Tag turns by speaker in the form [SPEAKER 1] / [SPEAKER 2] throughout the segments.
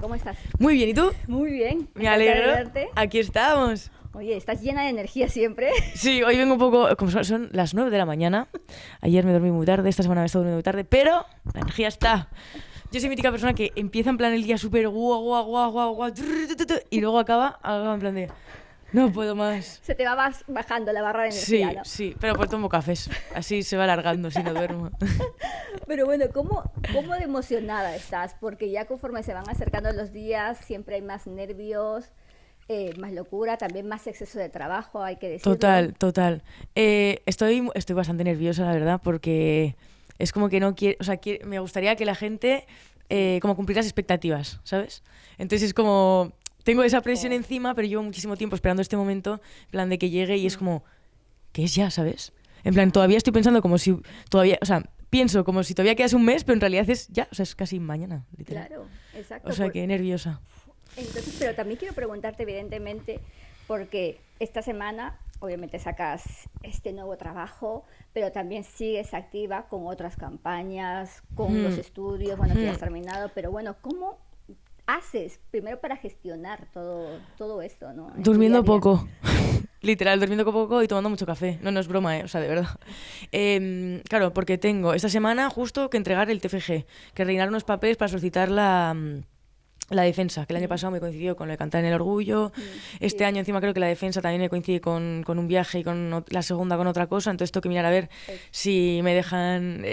[SPEAKER 1] ¿Cómo estás?
[SPEAKER 2] Muy bien, ¿y tú?
[SPEAKER 1] Muy bien.
[SPEAKER 2] Me alegro.
[SPEAKER 1] Verte.
[SPEAKER 2] Aquí estamos.
[SPEAKER 1] Oye, estás llena de energía siempre.
[SPEAKER 2] Sí, hoy vengo un poco... Como son las 9 de la mañana. Ayer me dormí muy tarde, esta semana me he estado durmiendo muy tarde, pero la energía está. Yo soy mítica persona que empieza en plan el día súper guau, y luego acaba en plan de... No puedo más.
[SPEAKER 1] Se te va bajando la barra de
[SPEAKER 2] Sí,
[SPEAKER 1] energía, ¿no?
[SPEAKER 2] sí, pero pues tomo cafés. Así se va alargando si no duermo.
[SPEAKER 1] Pero bueno, ¿cómo de emocionada estás? Porque ya conforme se van acercando los días, siempre hay más nervios, más locura, también más exceso de trabajo, hay que decirlo.
[SPEAKER 2] Total. Estoy bastante nerviosa, la verdad, porque es como que no quiero... O sea, me gustaría que la gente como cumplir las expectativas, ¿sabes? Entonces es como... Tengo esa presión encima, pero llevo muchísimo tiempo esperando este momento, en plan de que llegue y es como... ¿Qué es ya, sabes? En plan, todavía estoy pensando como si... Todavía, o sea, pienso como si todavía quedase un mes, pero en realidad es ya, o sea, es casi mañana, literal.
[SPEAKER 1] Claro, exacto.
[SPEAKER 2] O sea, que nerviosa.
[SPEAKER 1] Entonces, pero también quiero preguntarte, evidentemente, porque esta semana obviamente sacas este nuevo trabajo, pero también sigues activa con otras campañas, con los estudios, bueno, que ya has terminado, pero bueno, ¿cómo haces primero para gestionar todo esto, ¿no? En tu
[SPEAKER 2] Durmiendo
[SPEAKER 1] día a día.
[SPEAKER 2] poco. Literal, durmiendo poco y tomando mucho café. No es broma, o sea, de verdad. Claro, porque tengo esta semana justo que entregar el TFG, que rellenar unos papeles para solicitar la defensa, que el año pasado me coincidió con lo de cantar en el orgullo. Este año encima creo que la defensa también me coincide con un viaje y con la segunda con otra cosa, entonces tengo que mirar a ver si me dejan...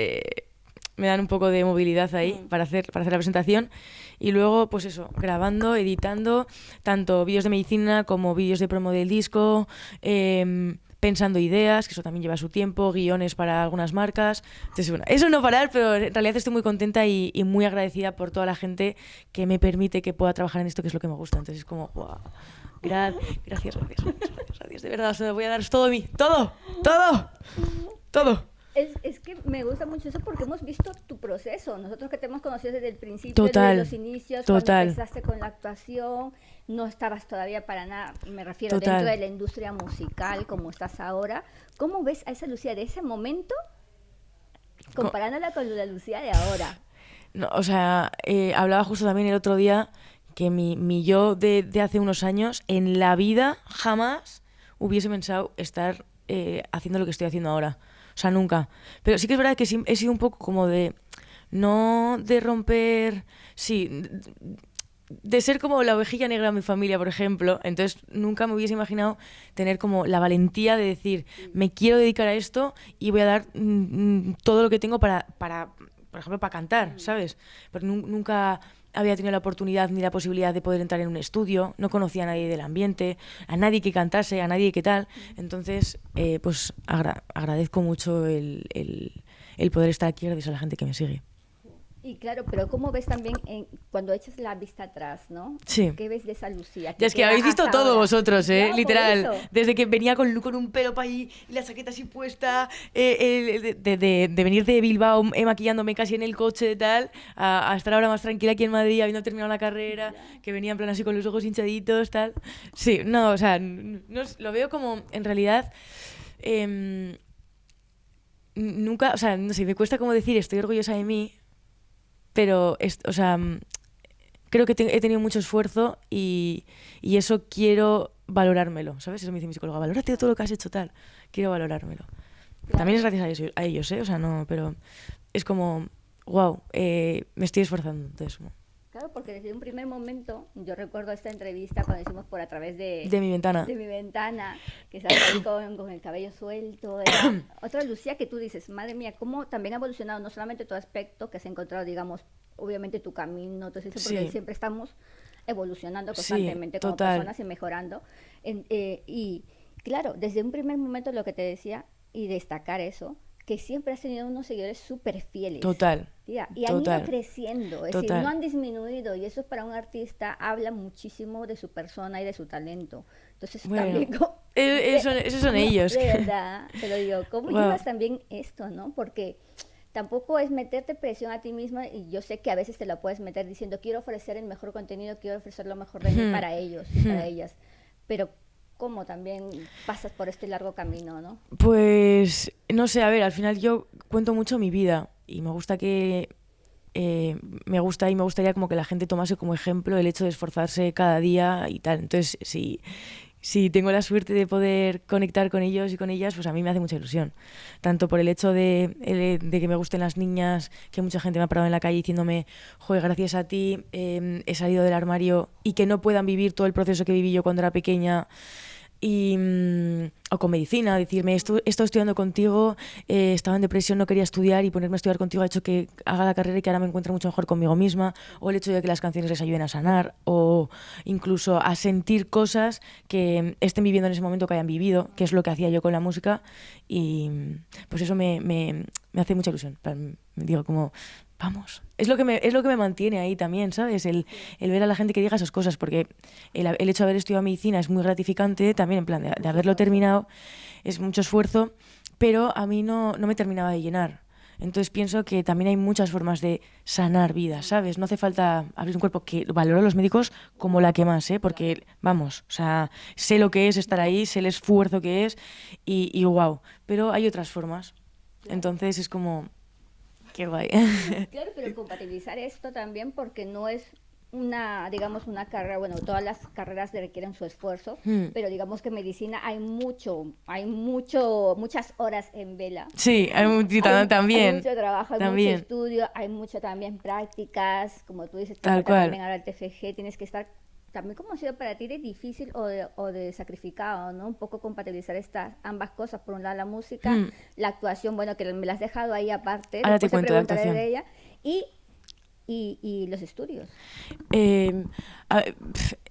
[SPEAKER 2] me dan un poco de movilidad ahí para hacer la presentación. Y luego, pues eso, grabando, editando, tanto vídeos de medicina como vídeos de promo del disco, pensando ideas, que eso también lleva su tiempo, guiones para algunas marcas. Entonces, bueno, eso no parar, pero en realidad estoy muy contenta y muy agradecida por toda la gente que me permite que pueda trabajar en esto, que es lo que me gusta. Entonces es como, wow, gracias, de verdad, os voy a daros todo de mí, todo.
[SPEAKER 1] Es que me gusta mucho eso porque hemos visto tu proceso. Nosotros que te hemos conocido desde el principio,
[SPEAKER 2] Total,
[SPEAKER 1] desde los inicios,
[SPEAKER 2] total.
[SPEAKER 1] cuando empezaste con la actuación, no estabas todavía para nada, me refiero,
[SPEAKER 2] Total.
[SPEAKER 1] dentro de la industria musical como estás ahora. ¿Cómo ves a esa Lucía de ese momento comparándola con la Lucía de ahora?
[SPEAKER 2] No, o sea, hablaba justo también el otro día que mi yo de hace unos años en la vida jamás hubiese pensado estar haciendo lo que estoy haciendo ahora. O sea, nunca. Pero sí que es verdad que sí, he sido un poco como de... No de romper... Sí, de ser como la ovejilla negra de mi familia, por ejemplo. Entonces nunca me hubiese imaginado tener como la valentía de decir, me quiero dedicar a esto y voy a dar todo lo que tengo para por ejemplo, para cantar, ¿sabes? Pero nunca había tenido la oportunidad ni la posibilidad de poder entrar en un estudio, no conocía a nadie del ambiente, a nadie que cantase, a nadie que tal. Entonces, pues agradezco mucho el poder estar aquí gracias a la gente que me sigue.
[SPEAKER 1] Y claro, pero ¿cómo ves también cuando echas la vista atrás, ¿no?
[SPEAKER 2] Sí.
[SPEAKER 1] ¿Qué ves de esa Lucía?
[SPEAKER 2] Ya es que habéis visto todo
[SPEAKER 1] ahora?
[SPEAKER 2] vosotros,
[SPEAKER 1] Ya,
[SPEAKER 2] literal.
[SPEAKER 1] por eso.
[SPEAKER 2] Desde que venía con un pelo para ahí y la chaqueta así puesta, de venir de Bilbao maquillándome casi en el coche y tal, a estar ahora más tranquila aquí en Madrid, habiendo terminado la carrera, que venía en plan así con los ojos hinchaditos, tal. Sí, no, o sea, lo veo como, en realidad... nunca, o sea, no sé, me cuesta como decir estoy orgullosa de mí, pero, o sea, creo que he tenido mucho esfuerzo y eso quiero valorármelo, ¿sabes? Eso me dice mi psicóloga, valórate todo lo que has hecho, tal. Quiero valorármelo. Claro. También es gracias a ellos, ¿eh? O sea, no, pero es como, wow, me estoy esforzando, entonces.
[SPEAKER 1] Claro, porque desde un primer momento, yo recuerdo esta entrevista cuando hicimos por a través de
[SPEAKER 2] mi ventana.
[SPEAKER 1] De mi ventana, que estás ahí con el cabello suelto. Era otra Lucía que tú dices, madre mía, cómo también ha evolucionado no solamente tu aspecto, que has encontrado, digamos, obviamente tu camino, entonces porque siempre estamos evolucionando constantemente como personas y mejorando. Y claro, desde un primer momento lo que te decía, y destacar eso, que siempre has tenido unos seguidores súper fieles.
[SPEAKER 2] Total.
[SPEAKER 1] Tía, y han ido creciendo, es decir, no han disminuido, y eso para un artista habla muchísimo de su persona y de su talento. Entonces también...
[SPEAKER 2] Esos son ellos.
[SPEAKER 1] De verdad, te lo digo, ¿cómo llevas también esto, no? Porque tampoco es meterte presión a ti misma, y yo sé que a veces te la puedes meter diciendo, quiero ofrecer el mejor contenido, quiero ofrecer lo mejor de mí para ellos y para ellas, pero... ¿Cómo también pasas por este largo camino, no?
[SPEAKER 2] Pues, no sé, a ver, al final yo cuento mucho mi vida y me gusta que me gusta y me gustaría como que la gente tomase como ejemplo el hecho de esforzarse cada día y tal. Entonces, si tengo la suerte de poder conectar con ellos y con ellas, pues a mí me hace mucha ilusión. Tanto por el hecho de que me gusten las niñas, que mucha gente me ha parado en la calle diciéndome, joder, gracias a ti he salido del armario, y que no puedan vivir todo el proceso que viví yo cuando era pequeña. O con medicina, decirme, estoy estudiando contigo, estaba en depresión, no quería estudiar, y ponerme a estudiar contigo ha hecho que haga la carrera y que ahora me encuentre mucho mejor conmigo misma. O el hecho de que las canciones les ayuden a sanar, o incluso a sentir cosas que estén viviendo en ese momento, que hayan vivido, que es lo que hacía yo con la música. Y pues eso me hace mucha ilusión. Digo, como, vamos. Es lo que me mantiene ahí también, ¿sabes? El ver a la gente que diga esas cosas, porque el hecho de haber estudiado medicina es muy gratificante también, en plan de haberlo terminado, es mucho esfuerzo, pero a mí no me terminaba de llenar. Entonces pienso que también hay muchas formas de sanar vidas, ¿sabes? No hace falta abrir un cuerpo, que valoro a los médicos como la que más, ¿eh? Porque, vamos, o sea, sé lo que es estar ahí, sé el esfuerzo que es y wow. Pero hay otras formas. Entonces es como... Qué guay.
[SPEAKER 1] Claro, pero compatibilizar esto también, porque no es una, digamos, una carrera, bueno, todas las carreras requieren su esfuerzo, pero digamos que medicina hay muchas horas en vela.
[SPEAKER 2] Sí, también.
[SPEAKER 1] Hay mucho trabajo, hay
[SPEAKER 2] también.
[SPEAKER 1] mucho estudio, hay mucho también prácticas, como tú dices,
[SPEAKER 2] Tal cual.
[SPEAKER 1] también ahora el TFG, tienes que estar, también como ha sido para ti de difícil o de sacrificado, ¿no? Un poco compatibilizar ambas cosas, por un lado la música, la actuación, bueno, que me la has dejado ahí aparte,
[SPEAKER 2] Ahora te
[SPEAKER 1] después
[SPEAKER 2] cuento de
[SPEAKER 1] preguntaré
[SPEAKER 2] actuación.
[SPEAKER 1] de ella, y los estudios.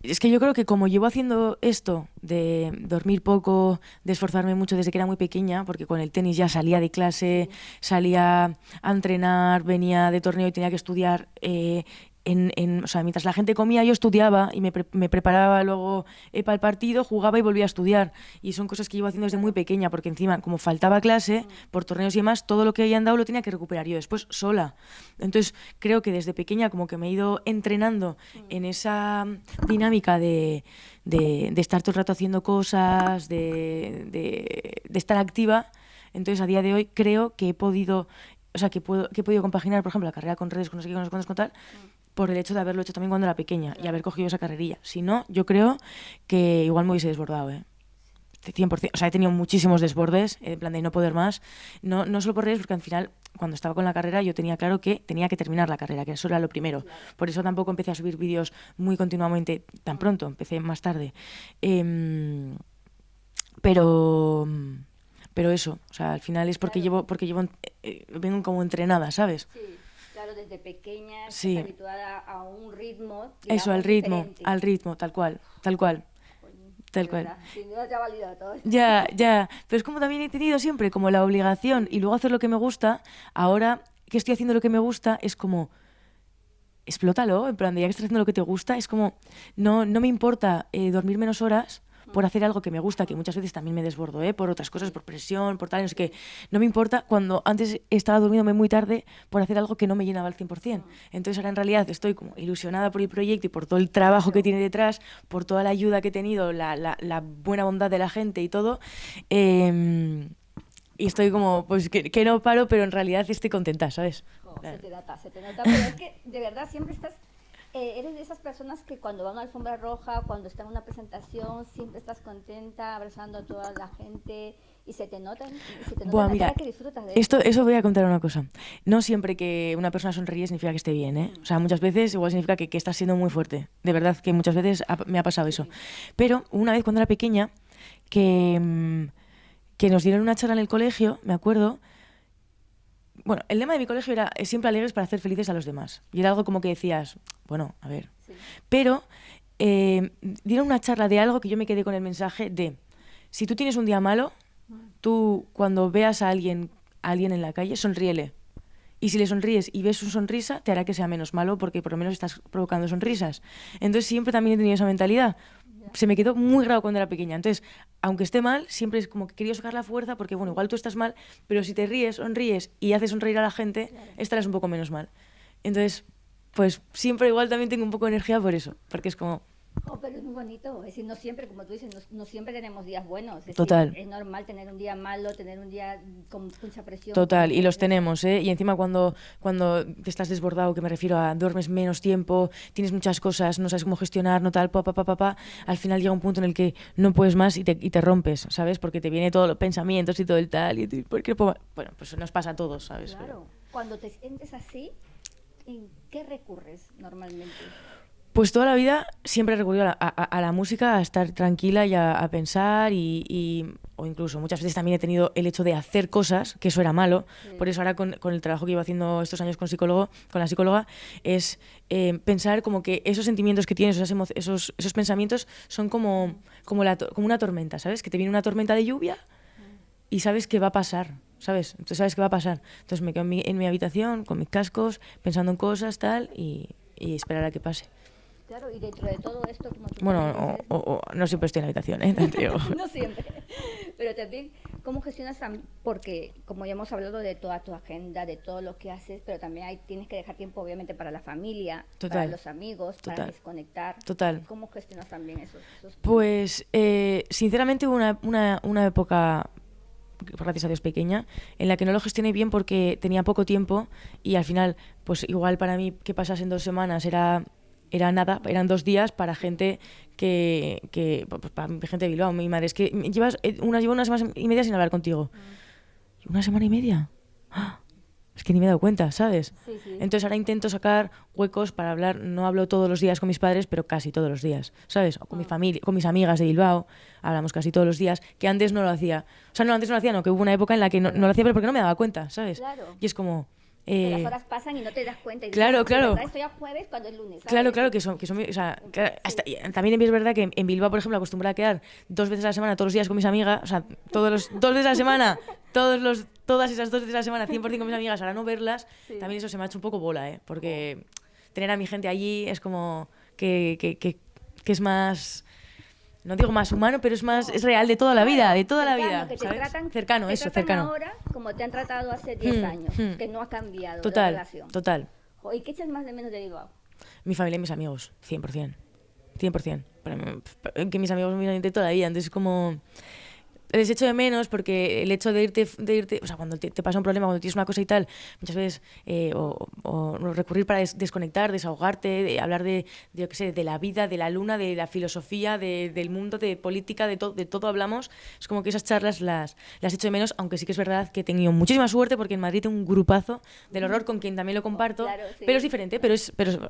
[SPEAKER 2] Es que yo creo que como llevo haciendo esto de dormir poco, de esforzarme mucho desde que era muy pequeña, porque con el tenis ya salía de clase, salía a entrenar, venía de torneo y tenía que estudiar, o sea, mientras la gente comía yo estudiaba y me preparaba luego para el partido, jugaba y volvía a estudiar. Y son cosas que llevo haciendo desde muy pequeña, porque encima, como faltaba clase por torneos y demás, todo lo que hayan dado lo tenía que recuperar yo después sola. Entonces creo que desde pequeña como que me he ido entrenando en esa dinámica de estar todo el rato haciendo cosas, de estar activa. Entonces a día de hoy creo que he podido, o sea, que he podido compaginar, por ejemplo, la carrera con redes, con no sé qué, con no sé cuántos, con tal, por el hecho de haberlo hecho también cuando era pequeña y haber cogido esa carrerilla. Si no, yo creo que igual me hubiese desbordado, 100%. O sea, he tenido muchísimos desbordes, en plan de no poder más. No solo por redes, porque al final, cuando estaba con la carrera, yo tenía claro que tenía que terminar la carrera, que eso era lo primero. Por eso tampoco empecé a subir vídeos muy continuamente tan pronto, empecé más tarde. Pero eso, o sea, al final es porque vengo como entrenada, ¿sabes?
[SPEAKER 1] Sí, claro, desde pequeña estás
[SPEAKER 2] Sí.
[SPEAKER 1] habituada a un ritmo,
[SPEAKER 2] Eso,
[SPEAKER 1] digamos, diferente.
[SPEAKER 2] al ritmo, tal cual. Tal cual.
[SPEAKER 1] De verdad, sin duda te ha valido todo.
[SPEAKER 2] Ya. Pero es como también he tenido siempre como la obligación y luego hacer lo que me gusta. Ahora que estoy haciendo lo que me gusta, es como, explótalo, en plan de ya que estás haciendo lo que te gusta, es como, no me importa dormir menos horas por hacer algo que me gusta, que muchas veces también me desbordo, por otras cosas, por presión, por tal, no sé qué. No me importa cuando antes estaba durmiéndome muy tarde por hacer algo que no me llenaba al 100%. Entonces ahora en realidad estoy como ilusionada por el proyecto y por todo el trabajo que tiene detrás, por toda la ayuda que he tenido, la buena bondad de la gente y todo. Y estoy como, pues que no paro, pero en realidad estoy contenta, ¿sabes?
[SPEAKER 1] Se te nota, pero es que de verdad siempre estás, eres de esas personas que cuando van a una alfombra roja, cuando está en una presentación, siempre estás contenta, abrazando a toda la gente, y se te nota
[SPEAKER 2] Buah,
[SPEAKER 1] en la
[SPEAKER 2] mira,
[SPEAKER 1] cara que disfrutas de
[SPEAKER 2] eso voy a contar una cosa. No siempre que una persona sonríe significa que esté bien, ¿eh? O sea, muchas veces igual significa que estás siendo muy fuerte. De verdad que muchas veces me ha pasado eso. Pero una vez cuando era pequeña, que nos dieron una charla en el colegio, me acuerdo. Bueno, el lema de mi colegio era siempre alegres para hacer felices a los demás. Y era algo como que decías, bueno, a ver.
[SPEAKER 1] Sí.
[SPEAKER 2] Pero dieron una charla de algo que yo me quedé con el mensaje de, si tú tienes un día malo, tú cuando veas a alguien en la calle, sonríele. Y si le sonríes y ves su sonrisa, te hará que sea menos malo, porque por lo menos estás provocando sonrisas. Entonces siempre también he tenido esa mentalidad. Se me quedó muy grave cuando era pequeña. Entonces, aunque esté mal, siempre es como que quería sacar la fuerza, porque bueno, igual tú estás mal, pero si te ríes, sonríes y haces sonreír a la gente, claro, estarás un poco menos mal. Entonces, pues siempre igual también tengo un poco de energía por eso, porque es como,
[SPEAKER 1] Oh, pero es muy bonito, es decir, no siempre, como tú dices, no siempre tenemos días buenos, es decir,
[SPEAKER 2] Total.
[SPEAKER 1] es normal tener un día malo, tener un día con mucha presión, con
[SPEAKER 2] Total, y
[SPEAKER 1] mucho
[SPEAKER 2] los
[SPEAKER 1] estrés.
[SPEAKER 2] tenemos, ¿eh? Y encima cuando te estás desbordado, que me refiero a duermes menos tiempo, tienes muchas cosas, no sabes cómo gestionar, no tal, al final llega un punto en el que no puedes más y te rompes, ¿sabes? Porque te viene todos los pensamientos y todo el tal, y ¿por qué no puedo Bueno, pues nos pasa a todos, ¿sabes? Pero...
[SPEAKER 1] Claro, cuando te sientes así, ¿en qué recurres normalmente?
[SPEAKER 2] Pues toda la vida siempre he recurrido a la música, a estar tranquila y a pensar o incluso muchas veces también he tenido el hecho de hacer cosas, que eso era malo. Por
[SPEAKER 1] Sí.
[SPEAKER 2] eso ahora con el trabajo que llevo haciendo estos años con la psicóloga, es pensar como que esos sentimientos que tienes, esos pensamientos son como una tormenta, ¿sabes? Que te viene una tormenta de lluvia y sabes que va a pasar, ¿sabes? Entonces sabes que va a pasar. Entonces me quedo en mi habitación con mis cascos, pensando en cosas, tal, y esperar a que pase.
[SPEAKER 1] Claro, y dentro de todo esto, como tú
[SPEAKER 2] Bueno,
[SPEAKER 1] también dices,
[SPEAKER 2] no siempre estoy en la habitación, ¿eh? Te digo.
[SPEAKER 1] no siempre, pero también cómo gestionas, porque como ya hemos hablado de toda tu agenda, de todo lo que haces, pero también tienes que dejar tiempo obviamente para la familia, para
[SPEAKER 2] Total,
[SPEAKER 1] los amigos, para
[SPEAKER 2] total,
[SPEAKER 1] desconectar.
[SPEAKER 2] total.
[SPEAKER 1] ¿Cómo gestionas también esos tiempos?
[SPEAKER 2] Pues, sinceramente, hubo una época, gracias a Dios, pequeña, en la que no lo gestioné bien porque tenía poco tiempo y al final, pues igual para mí que pasasen 2 semanas era nada, eran 2 días para gente pues, para gente de Bilbao. Mi madre, es que llevo una semana y media sin hablar contigo.
[SPEAKER 1] Mm.
[SPEAKER 2] ¿Una semana y media? ¡Ah! Es que ni me he dado cuenta, ¿sabes?
[SPEAKER 1] Sí, sí.
[SPEAKER 2] Entonces ahora intento sacar huecos para hablar. No hablo todos los días con mis padres, pero casi todos los días, ¿sabes? O con mi
[SPEAKER 1] Mm.
[SPEAKER 2] familia, con mis amigas de Bilbao, hablamos casi todos los días, que antes no lo hacía. O sea, no, antes no lo hacía, no, que hubo una época en la que no lo hacía, pero porque no me daba cuenta, ¿sabes?
[SPEAKER 1] Claro.
[SPEAKER 2] Y es como...
[SPEAKER 1] Que las horas pasan y no te das cuenta y dices,
[SPEAKER 2] Claro,
[SPEAKER 1] de
[SPEAKER 2] claro.
[SPEAKER 1] verdad estoy a jueves cuando es lunes,
[SPEAKER 2] Claro,
[SPEAKER 1] ¿sabes?
[SPEAKER 2] claro, que son o sea, claro,
[SPEAKER 1] Sí.
[SPEAKER 2] y también es verdad que en Bilbao, por ejemplo, acostumbrada a quedar 2 veces a la semana, todos los días con mis amigas, o sea, 2 veces a la semana, todas esas 2 veces a la semana, 100% con mis amigas, ahora no verlas,
[SPEAKER 1] Sí.
[SPEAKER 2] también eso se me ha hecho un poco bola, ¿eh? Porque tener a mi gente allí es como que es más, no digo más humano, pero
[SPEAKER 1] No,
[SPEAKER 2] es real de toda la vida,
[SPEAKER 1] claro,
[SPEAKER 2] de toda la
[SPEAKER 1] cercano,
[SPEAKER 2] vida,
[SPEAKER 1] que
[SPEAKER 2] ¿sabes? Cercano,
[SPEAKER 1] te
[SPEAKER 2] eso,
[SPEAKER 1] tratan
[SPEAKER 2] cercano.
[SPEAKER 1] ahora como te han tratado hace 10 años, que no ha cambiado la
[SPEAKER 2] Total,
[SPEAKER 1] relación.
[SPEAKER 2] total.
[SPEAKER 1] ¿Y qué echas más de menos de Bilbao?
[SPEAKER 2] Mi familia y mis amigos, 100%. 100%. Que mis amigos me miran de toda la vida, entonces como... Les echo de menos porque el hecho de irte, o sea, cuando te pasa un problema, cuando tienes una cosa y tal, muchas veces, o recurrir para desconectar, desahogarte, de hablar yo qué sé, de la vida, de la luna, de la filosofía, del mundo, de política, de todo hablamos. Es como que esas charlas las echo de menos, aunque sí que es verdad que he tenido muchísima suerte porque en Madrid tengo un grupazo del horror con quien también lo comparto,
[SPEAKER 1] Claro, sí.
[SPEAKER 2] pero es diferente,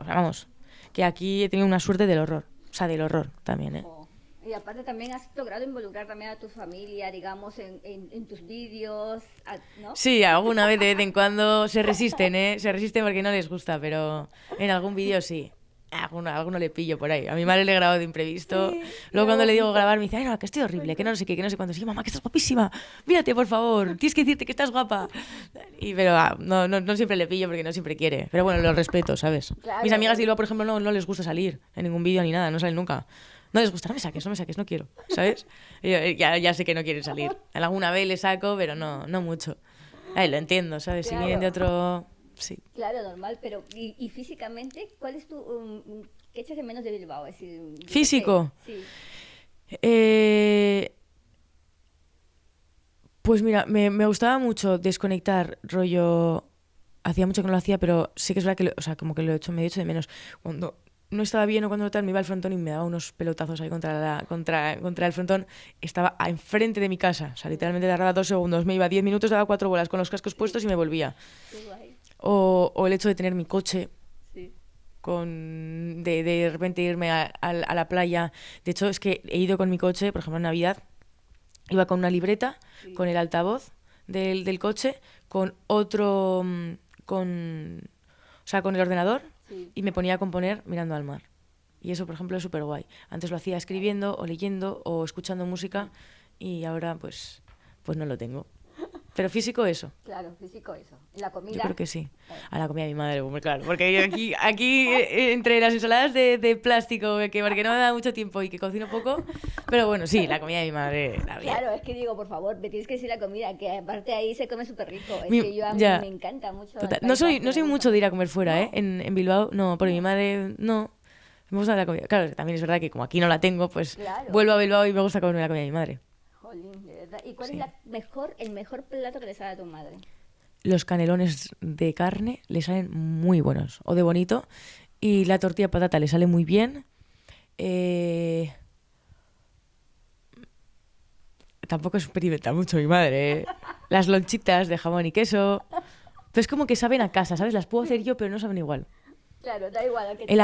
[SPEAKER 2] vamos, que aquí he tenido una suerte del horror, o sea, del horror también, ¿eh?
[SPEAKER 1] Oh. Y aparte también has logrado involucrar también a tu familia, digamos, en tus vídeos, ¿no?
[SPEAKER 2] Sí, alguna vez de vez en cuando se resisten, ¿eh? Se resisten porque no les gusta, pero en algún vídeo sí. Alguno le pillo por ahí. A mi madre le he grabado de imprevisto.
[SPEAKER 1] Sí,
[SPEAKER 2] Luego cuando le digo
[SPEAKER 1] bonito.
[SPEAKER 2] grabar me dice, ay, no, que estoy horrible, que no sé qué, que no sé cuánto. Sí, mamá, que estás guapísima. Mírate, por favor. Tienes que decirte que estás guapa. Pero no siempre le pillo porque no siempre quiere. Pero bueno, lo respeto, ¿sabes?
[SPEAKER 1] Claro.
[SPEAKER 2] Mis amigas de Bilbao, por ejemplo, no les gusta salir en ningún vídeo ni nada. No salen nunca. No les gusta, no me saques, no quiero, ¿sabes? Y yo, ya sé que no quieren salir. Alguna vez les saco, pero no mucho. Ay, lo entiendo, ¿sabes? Si vienen de
[SPEAKER 1] Claro.
[SPEAKER 2] otro... Sí.
[SPEAKER 1] Claro, normal, pero y físicamente, ¿cuál es tu qué echas de menos de Bilbao? Es decir, yo qué sé,
[SPEAKER 2] Físico.
[SPEAKER 1] sí.
[SPEAKER 2] Eh, pues mira, me gustaba mucho desconectar, rollo... Hacía mucho que no lo hacía, pero sí que es verdad que, o sea, como que lo he hecho, me he hecho de menos. Cuando no estaba bien o cuando tal, me iba al frontón y me daba unos pelotazos ahí contra el frontón. Estaba enfrente de mi casa, o sea, literalmente tardaba 2 segundos. Me iba 10 minutos, daba 4 bolas con los cascos puestos y me volvía.
[SPEAKER 1] Qué guay.
[SPEAKER 2] O el hecho de tener mi coche,
[SPEAKER 1] Sí.
[SPEAKER 2] de repente irme a la playa. De hecho, es que he ido con mi coche, por ejemplo, en Navidad, iba con una libreta,
[SPEAKER 1] Sí.
[SPEAKER 2] con el altavoz del coche, con otro, o sea, con el ordenador,
[SPEAKER 1] Sí.
[SPEAKER 2] y me ponía a componer mirando al mar. Y eso, por ejemplo, es súper guay. Antes lo hacía escribiendo o leyendo o escuchando música y ahora pues no lo tengo. Pero físico eso.
[SPEAKER 1] Claro, físico eso. La comida.
[SPEAKER 2] Yo creo que sí. A la comida de mi madre, hombre, claro. Porque yo aquí entre las ensaladas de plástico, porque no me da mucho tiempo y que cocino poco. Pero bueno, sí, la comida de mi madre, la vida.
[SPEAKER 1] Claro, es que digo, por favor, me tienes que decir la comida, que aparte ahí se come súper rico. Es
[SPEAKER 2] Mi-
[SPEAKER 1] que yo a mí
[SPEAKER 2] ya.
[SPEAKER 1] me encanta mucho.
[SPEAKER 2] Total.
[SPEAKER 1] El
[SPEAKER 2] No
[SPEAKER 1] País
[SPEAKER 2] soy,
[SPEAKER 1] Vasco,
[SPEAKER 2] no
[SPEAKER 1] me
[SPEAKER 2] soy
[SPEAKER 1] gusta
[SPEAKER 2] mucho de ir a comer fuera,
[SPEAKER 1] ¿No?
[SPEAKER 2] ¿eh? En Bilbao, no, porque mi madre, no. Me gusta la comida. Claro, también es verdad que como aquí no la tengo, pues
[SPEAKER 1] Claro.
[SPEAKER 2] vuelvo a Bilbao y me gusta comerme la comida de mi madre.
[SPEAKER 1] Jolín, de verdad. ¿Y cuál
[SPEAKER 2] Sí.
[SPEAKER 1] es el mejor plato que le sale a tu madre?
[SPEAKER 2] Los canelones de carne le salen muy buenos, o de bonito, y la tortilla de patata le sale muy bien. Tampoco experimenta mucho mi madre, ¿eh? Las lonchitas de jamón y queso. Pero es como que saben a casa, ¿sabes? Las puedo hacer yo, pero no saben igual.
[SPEAKER 1] Claro, da igual. Aunque
[SPEAKER 2] El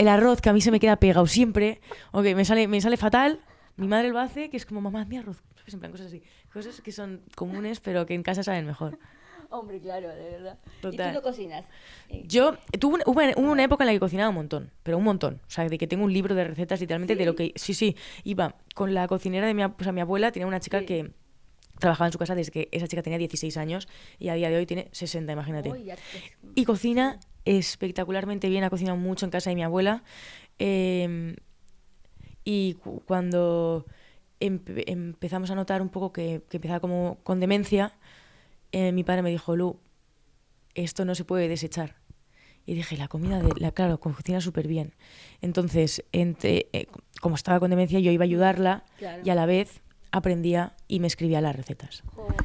[SPEAKER 2] arroz que a mí se me queda pegado siempre, o que me sale fatal, mi madre lo hace, que es como, mamá, mi arroz. ¿Sabes? En plan, cosas así. Cosas que son comunes, pero que en casa saben mejor.
[SPEAKER 1] Hombre, claro, de verdad.
[SPEAKER 2] Total.
[SPEAKER 1] ¿Y tú no cocinas?
[SPEAKER 2] Yo hubo una época en la que cocinaba un montón, pero un montón. O sea, de que tengo un libro de recetas literalmente de lo que... Sí, iba con la cocinera de mi abuela, tenía una chica que trabajaba en su casa desde que esa chica tenía 16 años y a día de hoy tiene 60, imagínate.
[SPEAKER 1] Uy,
[SPEAKER 2] Y cocina espectacularmente bien, ha cocinado mucho en casa de mi abuela. Y cuando empezamos a notar un poco que empezaba como con demencia, mi padre me dijo, Lu, esto no se puede desechar. Y dije, la comida, claro, cocina súper bien. Entonces, como estaba con demencia, yo iba a ayudarla y a la vez aprendía y me escribía las recetas.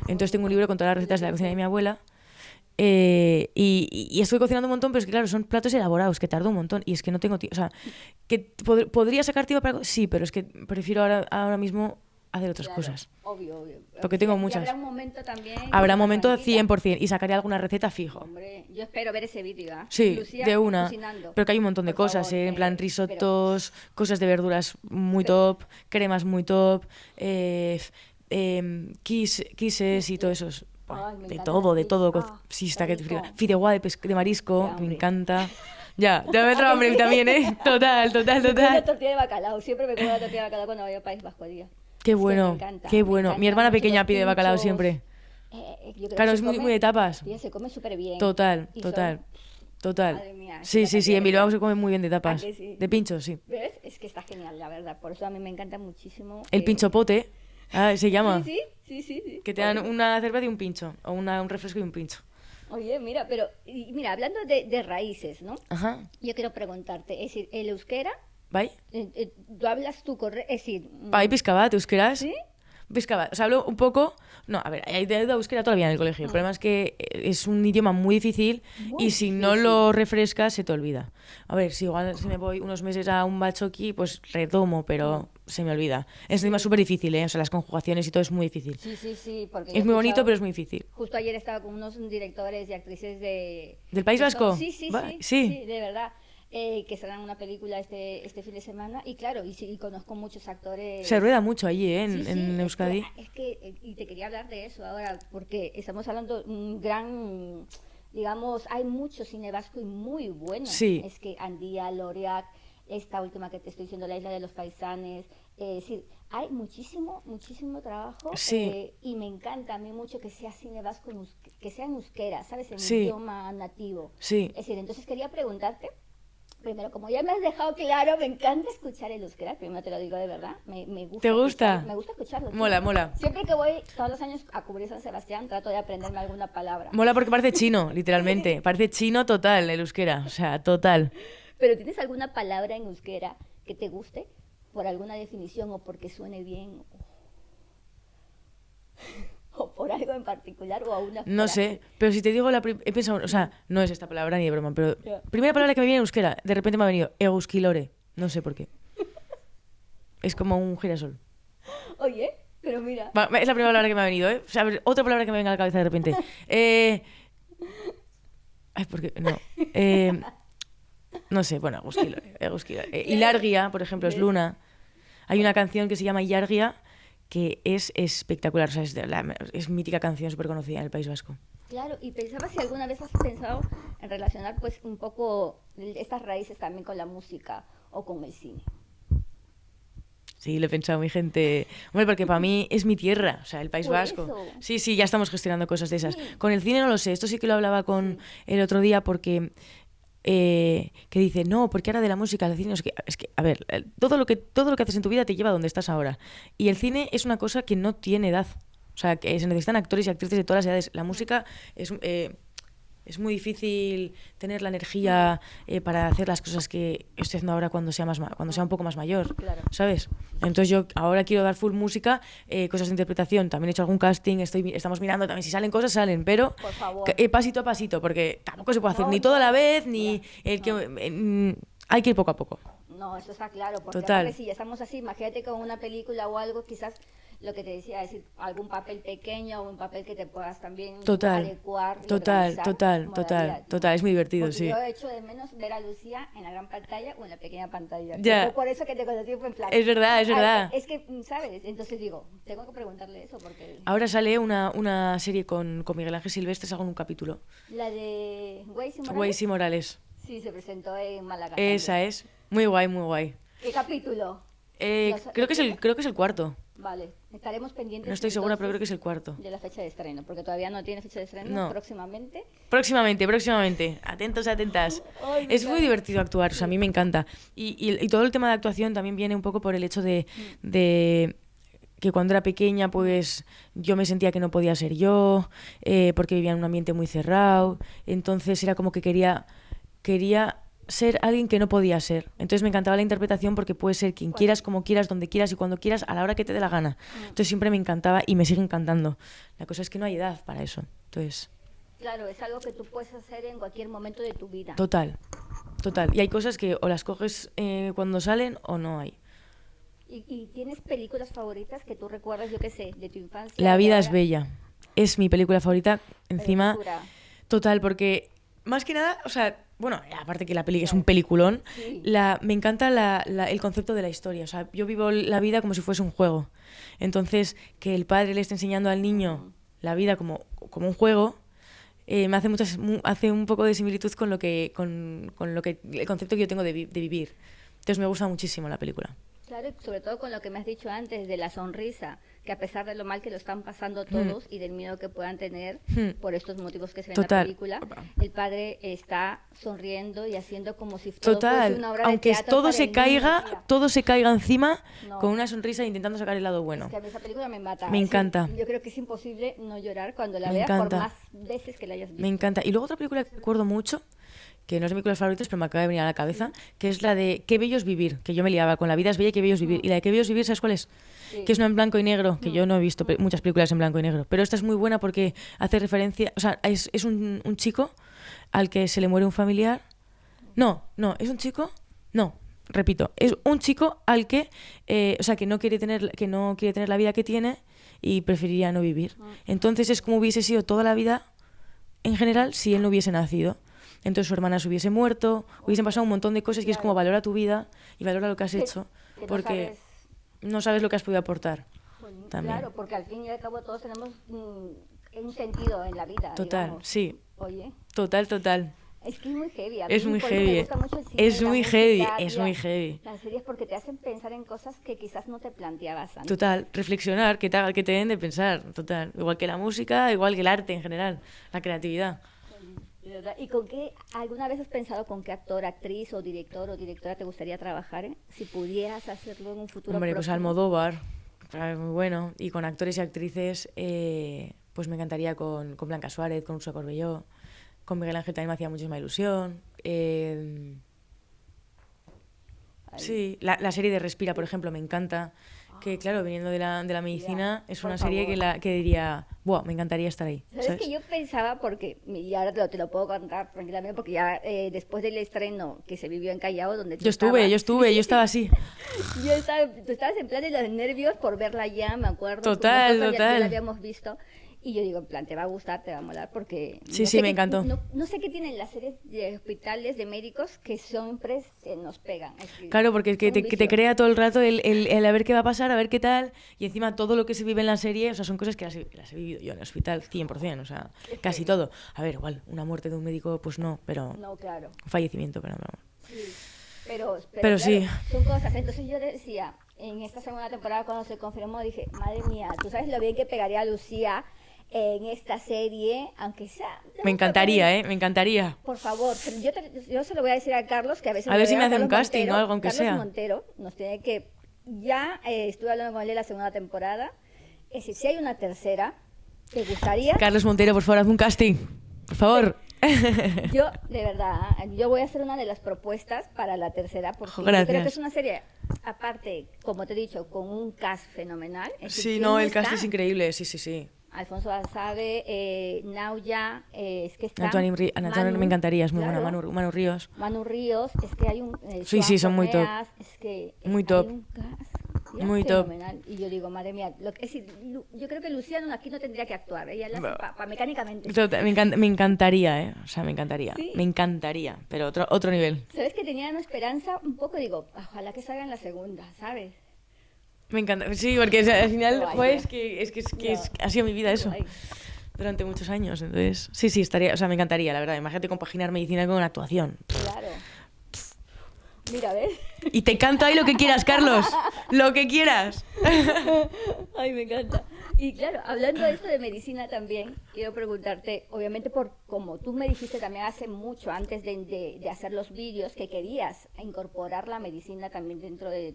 [SPEAKER 2] Entonces tengo un libro con todas las recetas de la cocina de mi abuela. Y estoy cocinando un montón, pero es que claro, son platos elaborados, que tardo un montón. Y es que no tengo tiempo. O sea, que podría sacar tiempo para... Sí, pero es que prefiero ahora mismo hacer otras cosas.
[SPEAKER 1] Obvio.
[SPEAKER 2] Porque tengo muchas.
[SPEAKER 1] Habrá un momento también.
[SPEAKER 2] Habrá momento 100%. Y sacaré alguna receta fijo.
[SPEAKER 1] Hombre, yo espero ver ese vídeo, ¿eh?
[SPEAKER 2] Sí,
[SPEAKER 1] Lucía
[SPEAKER 2] de una.
[SPEAKER 1] cocinando.
[SPEAKER 2] Pero que hay un montón de
[SPEAKER 1] Por
[SPEAKER 2] cosas,
[SPEAKER 1] favor,
[SPEAKER 2] en plan risotos, cosas de verduras muy top, cremas muy top, quises y todo eso.
[SPEAKER 1] Ay, me
[SPEAKER 2] De
[SPEAKER 1] encanta
[SPEAKER 2] todo,
[SPEAKER 1] el
[SPEAKER 2] de todo.
[SPEAKER 1] quiche.
[SPEAKER 2] Sí, está
[SPEAKER 1] qué
[SPEAKER 2] que
[SPEAKER 1] rico.
[SPEAKER 2] fideuá de marisco,
[SPEAKER 1] Ya,
[SPEAKER 2] me
[SPEAKER 1] hombre.
[SPEAKER 2] encanta. Ya me entra hambre también, ¿eh? Total.
[SPEAKER 1] Una tortilla de bacalao. Siempre me como una tortilla de bacalao cuando voy al País Vasco, tía.
[SPEAKER 2] Qué
[SPEAKER 1] Es que
[SPEAKER 2] bueno,
[SPEAKER 1] me encanta,
[SPEAKER 2] qué
[SPEAKER 1] me
[SPEAKER 2] bueno. Mi
[SPEAKER 1] encantan
[SPEAKER 2] hermana
[SPEAKER 1] mucho
[SPEAKER 2] pequeña
[SPEAKER 1] los
[SPEAKER 2] pide bacalao
[SPEAKER 1] pinchos.
[SPEAKER 2] siempre.
[SPEAKER 1] Yo creo que
[SPEAKER 2] Claro,
[SPEAKER 1] se
[SPEAKER 2] es muy
[SPEAKER 1] come-
[SPEAKER 2] de tapas.
[SPEAKER 1] Tía, se come súper bien.
[SPEAKER 2] Total.
[SPEAKER 1] Y son-
[SPEAKER 2] Total.
[SPEAKER 1] Madre mía,
[SPEAKER 2] Sí,
[SPEAKER 1] la
[SPEAKER 2] sí,
[SPEAKER 1] cantidad
[SPEAKER 2] en
[SPEAKER 1] de
[SPEAKER 2] Bilbao
[SPEAKER 1] cosas.
[SPEAKER 2] se come muy bien de tapas.
[SPEAKER 1] que sí?
[SPEAKER 2] De pinchos, sí.
[SPEAKER 1] ¿Ves? Es que está genial, la verdad. Por eso a mí me encanta muchísimo.
[SPEAKER 2] El pincho pote, se llama.
[SPEAKER 1] Sí.
[SPEAKER 2] Que te dan una cerveza y un pincho. O un refresco y un pincho.
[SPEAKER 1] Oye, mira, mira, hablando de raíces, ¿no?
[SPEAKER 2] Ajá.
[SPEAKER 1] Yo quiero preguntarte, es decir, el euskera,
[SPEAKER 2] Bai?
[SPEAKER 1] ¿tú hablas tu correcto? Es decir,
[SPEAKER 2] Bai pizka bat, euskeraz.
[SPEAKER 1] ¿sí?
[SPEAKER 2] Pizka bat. O sea, hablo un poco... No, a ver, he ido a euskera toda la vida en el colegio. El problema es que es un idioma muy difícil
[SPEAKER 1] Muy
[SPEAKER 2] y si no
[SPEAKER 1] difícil.
[SPEAKER 2] lo refrescas se te olvida. A ver, si igual si me voy unos meses a un bachoqui, pues retomo, pero se me olvida. Es un idioma súper difícil, ¿eh? O sea, las conjugaciones y todo es muy difícil.
[SPEAKER 1] Sí, porque yo
[SPEAKER 2] Es
[SPEAKER 1] he
[SPEAKER 2] muy bonito,
[SPEAKER 1] escuchado-
[SPEAKER 2] pero es muy difícil.
[SPEAKER 1] Justo ayer estaba con unos directores y actrices
[SPEAKER 2] ¿Del País Vasco?
[SPEAKER 1] Sí,
[SPEAKER 2] Va- sí.
[SPEAKER 1] de verdad. Que estarán una película este fin de semana. Y claro, y conozco muchos actores.
[SPEAKER 2] Se rueda mucho allí, ¿eh?
[SPEAKER 1] Sí, sí,
[SPEAKER 2] En Euskadi.
[SPEAKER 1] y te quería hablar de eso ahora, porque estamos hablando de un gran, digamos, hay mucho cine vasco y muy bueno.
[SPEAKER 2] Sí.
[SPEAKER 1] Es que Andía, Loriac, esta última que te estoy diciendo, La Isla de los Faisanes, es decir, hay muchísimo trabajo.
[SPEAKER 2] Sí.
[SPEAKER 1] Y me encanta a mí mucho que sea cine vasco, que sea en euskera, ¿sabes? En
[SPEAKER 2] Sí.
[SPEAKER 1] idioma nativo.
[SPEAKER 2] Sí.
[SPEAKER 1] Es decir, entonces quería preguntarte. Primero, como ya me has dejado claro, me encanta escuchar el euskera, primero te lo digo de verdad, me gusta.
[SPEAKER 2] ¿Te gusta?
[SPEAKER 1] Me gusta escucharlo. tío.
[SPEAKER 2] Mola.
[SPEAKER 1] Siempre que voy todos los años a cubrir San Sebastián, trato de aprenderme alguna palabra.
[SPEAKER 2] Mola porque parece chino, literalmente. Parece chino total el euskera. O sea, total.
[SPEAKER 1] Pero ¿tienes alguna palabra en euskera que te guste? Por alguna definición o porque suene bien. O por algo en particular o a una
[SPEAKER 2] No
[SPEAKER 1] frase.
[SPEAKER 2] sé, pero si te digo he pensado, o sea, no es esta palabra ni de broma, pero
[SPEAKER 1] Ya.
[SPEAKER 2] primera palabra que me viene en euskera, de repente me ha venido euskilore, no sé por qué. Es como un girasol.
[SPEAKER 1] Oye, pero mira.
[SPEAKER 2] Va, es la primera palabra que me ha venido, ¿eh? O sea, a ver, otra palabra que me venga a la cabeza de repente. Ay, ¿por qué? No. No sé, bueno, euskilore. Ilargia, por ejemplo, es luna. Hay una canción que se llama Ilargia que es espectacular, o sea, es mítica canción súper conocida en el País Vasco.
[SPEAKER 1] Claro, y pensaba si alguna vez has pensado en relacionar pues un poco estas raíces también con la música o con el cine.
[SPEAKER 2] Sí, lo he pensado, mi gente. Hombre, porque para mí es mi tierra, o sea, el País
[SPEAKER 1] Por
[SPEAKER 2] Vasco.
[SPEAKER 1] eso.
[SPEAKER 2] Sí, ya estamos gestionando cosas de esas.
[SPEAKER 1] Sí.
[SPEAKER 2] Con el cine no lo sé, esto sí que lo hablaba con el otro día porque... que dice, no, porque ahora de la música al cine... Es que, a ver, todo lo que haces en tu vida te lleva a donde estás ahora. Y el cine es una cosa que no tiene edad. O sea, que se necesitan actores y actrices de todas las edades. La música es es muy difícil tener la energía para hacer las cosas que estoy haciendo ahora cuando sea un poco más mayor,
[SPEAKER 1] Claro.
[SPEAKER 2] ¿sabes? Entonces yo ahora quiero dar full música, cosas de interpretación, también he hecho algún casting, estamos mirando también si salen cosas, salen, pero
[SPEAKER 1] Por favor.
[SPEAKER 2] pasito a pasito, porque tampoco se puede hacer
[SPEAKER 1] No,
[SPEAKER 2] ni todo a la
[SPEAKER 1] no.
[SPEAKER 2] vez, ni el que... hay que ir poco a poco.
[SPEAKER 1] No, eso está claro, porque
[SPEAKER 2] Total.
[SPEAKER 1] aparte si ya estamos así, imagínate con una película o algo, quizás lo que te decía, es decir, algún papel pequeño o un papel que te puedas también adecuar. Y organizar
[SPEAKER 2] Total, es muy divertido,
[SPEAKER 1] porque
[SPEAKER 2] sí.
[SPEAKER 1] yo he hecho de menos ver a Lucía en la gran pantalla o en la pequeña pantalla.
[SPEAKER 2] Ya.
[SPEAKER 1] Fue por eso que te conocí, fue en plan.
[SPEAKER 2] Es verdad.
[SPEAKER 1] Es que, ¿sabes? Entonces digo, tengo que preguntarle eso porque...
[SPEAKER 2] Ahora sale una serie con Miguel Ángel Silvestre, hago un capítulo.
[SPEAKER 1] La de Waze
[SPEAKER 2] Waze y Morales.
[SPEAKER 1] Sí, se presentó en Málaga.
[SPEAKER 2] Esa
[SPEAKER 1] también.
[SPEAKER 2] es. Muy guay.
[SPEAKER 1] ¿Qué capítulo?
[SPEAKER 2] Creo que es el cuarto.
[SPEAKER 1] Vale, estaremos pendientes.
[SPEAKER 2] No estoy segura,
[SPEAKER 1] entonces,
[SPEAKER 2] pero creo que es el cuarto.
[SPEAKER 1] de la fecha de estreno, porque todavía no tiene fecha de estreno.
[SPEAKER 2] No.
[SPEAKER 1] Próximamente.
[SPEAKER 2] Próximamente. Atentos, atentas.
[SPEAKER 1] Ay, me
[SPEAKER 2] Es muy
[SPEAKER 1] encanta.
[SPEAKER 2] divertido actuar, o sea, a mí me encanta. Y todo el tema de actuación también viene un poco por el hecho de que cuando era pequeña, pues yo me sentía que no podía ser yo, porque vivía en un ambiente muy cerrado. Entonces era como que quería ser alguien que no podía ser. Entonces me encantaba la interpretación porque puedes ser quien quieras, como quieras, donde quieras y cuando quieras, a la hora que te dé la gana. Entonces siempre me encantaba y me sigue encantando. La cosa es que no hay edad para eso. Entonces,
[SPEAKER 1] Claro, es algo que tú puedes hacer en cualquier momento de tu vida.
[SPEAKER 2] total. Y hay cosas que o las coges cuando salen o no hay.
[SPEAKER 1] ¿Y tienes películas favoritas que tú recuerdas, yo qué sé, de tu infancia?
[SPEAKER 2] La
[SPEAKER 1] de
[SPEAKER 2] vida es
[SPEAKER 1] ahora?
[SPEAKER 2] bella. Es mi película favorita. Encima,
[SPEAKER 1] Película.
[SPEAKER 2] total, porque más que nada, o sea, bueno, aparte que la peli es un peliculón,
[SPEAKER 1] Sí.
[SPEAKER 2] me encanta el concepto de la historia. O sea, yo vivo la vida como si fuese un juego. Entonces, que el padre le esté enseñando al niño la vida como un juego, me hace un poco de similitud con lo que el concepto que yo tengo de vivir. Entonces me gusta muchísimo la película.
[SPEAKER 1] Claro, y sobre todo con lo que me has dicho antes de la sonrisa, que a pesar de lo mal que lo están pasando todos y del miedo que puedan tener por estos motivos que se ven en la
[SPEAKER 2] Total.
[SPEAKER 1] película, el padre está sonriendo y haciendo como si todo fuese una obra de
[SPEAKER 2] Aunque
[SPEAKER 1] teatro
[SPEAKER 2] todo
[SPEAKER 1] para
[SPEAKER 2] se
[SPEAKER 1] el niño,
[SPEAKER 2] caiga,
[SPEAKER 1] tía.
[SPEAKER 2] todo se caiga encima
[SPEAKER 1] No.
[SPEAKER 2] con una sonrisa intentando sacar el lado bueno.
[SPEAKER 1] Es que a mí esa película me mata.
[SPEAKER 2] Me encanta.
[SPEAKER 1] Yo creo que es imposible no llorar cuando la
[SPEAKER 2] Me
[SPEAKER 1] veas
[SPEAKER 2] encanta.
[SPEAKER 1] por más veces que la hayas visto.
[SPEAKER 2] Me encanta. Y luego otra película que recuerdo mucho, que no es de mis películas favoritas, pero me acaba de venir a la cabeza, que es la de Qué bello es vivir, que yo me liaba con La vida es bella y Qué bello es vivir. Y la de Qué bello es vivir, ¿sabes cuál es?
[SPEAKER 1] Sí.
[SPEAKER 2] Que es una en blanco y negro, que yo no he visto muchas películas en blanco y negro, pero esta es muy buena porque hace referencia, o sea, es un chico al que se le muere un familiar. No, es un chico, no, repito, es un chico al que, o sea, que no quiere tener la vida que tiene y preferiría no vivir. Entonces es como hubiese sido toda la vida en general si él no hubiese nacido. Entonces su hermana se hubiese muerto, hubiesen pasado un montón de cosas y es como valora tu vida y valora lo que has hecho,
[SPEAKER 1] Que no
[SPEAKER 2] porque
[SPEAKER 1] sabes.
[SPEAKER 2] no sabes lo que has podido aportar.
[SPEAKER 1] Jolín,
[SPEAKER 2] también.
[SPEAKER 1] Claro, porque al fin y al cabo todos tenemos un sentido en la vida.
[SPEAKER 2] Total,
[SPEAKER 1] digamos.
[SPEAKER 2] sí,
[SPEAKER 1] Oye,
[SPEAKER 2] total.
[SPEAKER 1] es que es muy heavy. A
[SPEAKER 2] Es
[SPEAKER 1] mí
[SPEAKER 2] muy
[SPEAKER 1] por eso
[SPEAKER 2] heavy.
[SPEAKER 1] Me gusta mucho el cine,
[SPEAKER 2] Es
[SPEAKER 1] la
[SPEAKER 2] muy
[SPEAKER 1] música,
[SPEAKER 2] heavy,
[SPEAKER 1] tía.
[SPEAKER 2] es muy heavy.
[SPEAKER 1] Las series porque te hacen pensar en cosas que quizás no te planteabas antes.
[SPEAKER 2] Total, reflexionar, que te den de pensar, total. Igual que la música, igual que el arte en general, la creatividad.
[SPEAKER 1] De verdad. ¿Y con qué, alguna vez has pensado con qué actor, actriz o director o directora te gustaría trabajar? Si pudieras hacerlo en un futuro
[SPEAKER 2] Hombre, pues
[SPEAKER 1] próximo.
[SPEAKER 2] Almodóvar, muy bueno. Y con actores y actrices, pues me encantaría con Blanca Suárez, con Urso Corbelló, con Miguel Ángel también me hacía muchísima ilusión.
[SPEAKER 1] Ay,
[SPEAKER 2] Sí, la serie de Respira, por ejemplo, me encanta. Que claro, viniendo de la medicina, es
[SPEAKER 1] por
[SPEAKER 2] una serie
[SPEAKER 1] favor.
[SPEAKER 2] que diría, buah, me encantaría estar ahí.
[SPEAKER 1] ¿Sabes que yo pensaba, porque, y ahora te lo puedo contar tranquilamente, porque ya después del estreno que se vivió en Callao, donde tú
[SPEAKER 2] Yo estaba así.
[SPEAKER 1] tú estabas en plan de los nervios por verla ya, me acuerdo.
[SPEAKER 2] Total.
[SPEAKER 1] Nosotros ya la habíamos visto. Y yo digo, en plan, te va a gustar, te va a molar, porque...
[SPEAKER 2] Sí,
[SPEAKER 1] sé
[SPEAKER 2] me encantó.
[SPEAKER 1] No sé qué tienen las series de hospitales, de médicos, que siempre se nos pegan. Es que
[SPEAKER 2] Claro, porque es que
[SPEAKER 1] es un
[SPEAKER 2] te
[SPEAKER 1] vicio.
[SPEAKER 2] crea todo el rato el a ver qué va a pasar, a ver qué tal, y encima todo lo que se vive en la serie, o sea, son cosas que las he vivido yo en el hospital 100%, o sea, casi todo. A ver, igual, una muerte de un médico, pues no, pero
[SPEAKER 1] No, claro.
[SPEAKER 2] un fallecimiento, pero no.
[SPEAKER 1] Sí, pero
[SPEAKER 2] Pero
[SPEAKER 1] claro,
[SPEAKER 2] sí.
[SPEAKER 1] son cosas. Entonces yo decía, en esta segunda temporada cuando se confirmó, dije, madre mía, tú sabes lo bien que pegaría a Lucía en esta serie, aunque sea...
[SPEAKER 2] Me encantaría, me encantaría.
[SPEAKER 1] Por favor, pero yo se lo voy a decir a Carlos, que a veces...
[SPEAKER 2] A ver si me hace
[SPEAKER 1] Carlos
[SPEAKER 2] un casting
[SPEAKER 1] Montero,
[SPEAKER 2] o algo, aunque
[SPEAKER 1] Carlos
[SPEAKER 2] sea.
[SPEAKER 1] Montero nos tiene que... Ya estuve hablando con él la segunda temporada. Es decir, si hay una tercera, ¿te gustaría?
[SPEAKER 2] Carlos Montero, por favor, haz un casting. Por favor.
[SPEAKER 1] Yo, de verdad, yo voy a hacer una de las propuestas para la tercera, porque yo
[SPEAKER 2] Gracias.
[SPEAKER 1] creo que es una serie, aparte, como te he dicho, con un cast fenomenal. Es decir,
[SPEAKER 2] Sí,
[SPEAKER 1] ¿quién
[SPEAKER 2] no, el
[SPEAKER 1] está?
[SPEAKER 2] cast es increíble, sí, sí, sí.
[SPEAKER 1] Alfonso Basabe, Nauya, es que está
[SPEAKER 2] Antoine me encantaría, es muy
[SPEAKER 1] claro,
[SPEAKER 2] buena. Manu Ríos.
[SPEAKER 1] Manu Ríos, es que hay un
[SPEAKER 2] Sí, sí, son muy top.
[SPEAKER 1] es que
[SPEAKER 2] Muy
[SPEAKER 1] hay
[SPEAKER 2] top.
[SPEAKER 1] un cast ya
[SPEAKER 2] Muy top.
[SPEAKER 1] fenomenal. Y yo digo, madre mía, es decir, yo creo que Luciano aquí no tendría que actuar, ella la hace mecánicamente.
[SPEAKER 2] Me encantaría, ¿eh? O sea, me encantaría.
[SPEAKER 1] Sí.
[SPEAKER 2] Me encantaría, pero otro nivel.
[SPEAKER 1] ¿Sabes que tenía una esperanza un poco? Digo, ojalá que salga en la segunda, ¿sabes?
[SPEAKER 2] Me encanta. Sí, porque al final,
[SPEAKER 1] Guay,
[SPEAKER 2] joder,
[SPEAKER 1] tío.
[SPEAKER 2] es que ha sido mi vida eso.
[SPEAKER 1] Guay.
[SPEAKER 2] Durante muchos años, entonces... Sí, estaría... O sea, me encantaría, la verdad. Imagínate compaginar medicina con actuación.
[SPEAKER 1] Claro. Mira, ¿ves?
[SPEAKER 2] Y te canto ahí lo que quieras, Carlos. Lo que quieras.
[SPEAKER 1] Ay, me encanta. Y claro, hablando de esto de medicina también, quiero preguntarte, obviamente por como tú me dijiste también hace mucho, antes de hacer los vídeos, que querías incorporar la medicina también dentro de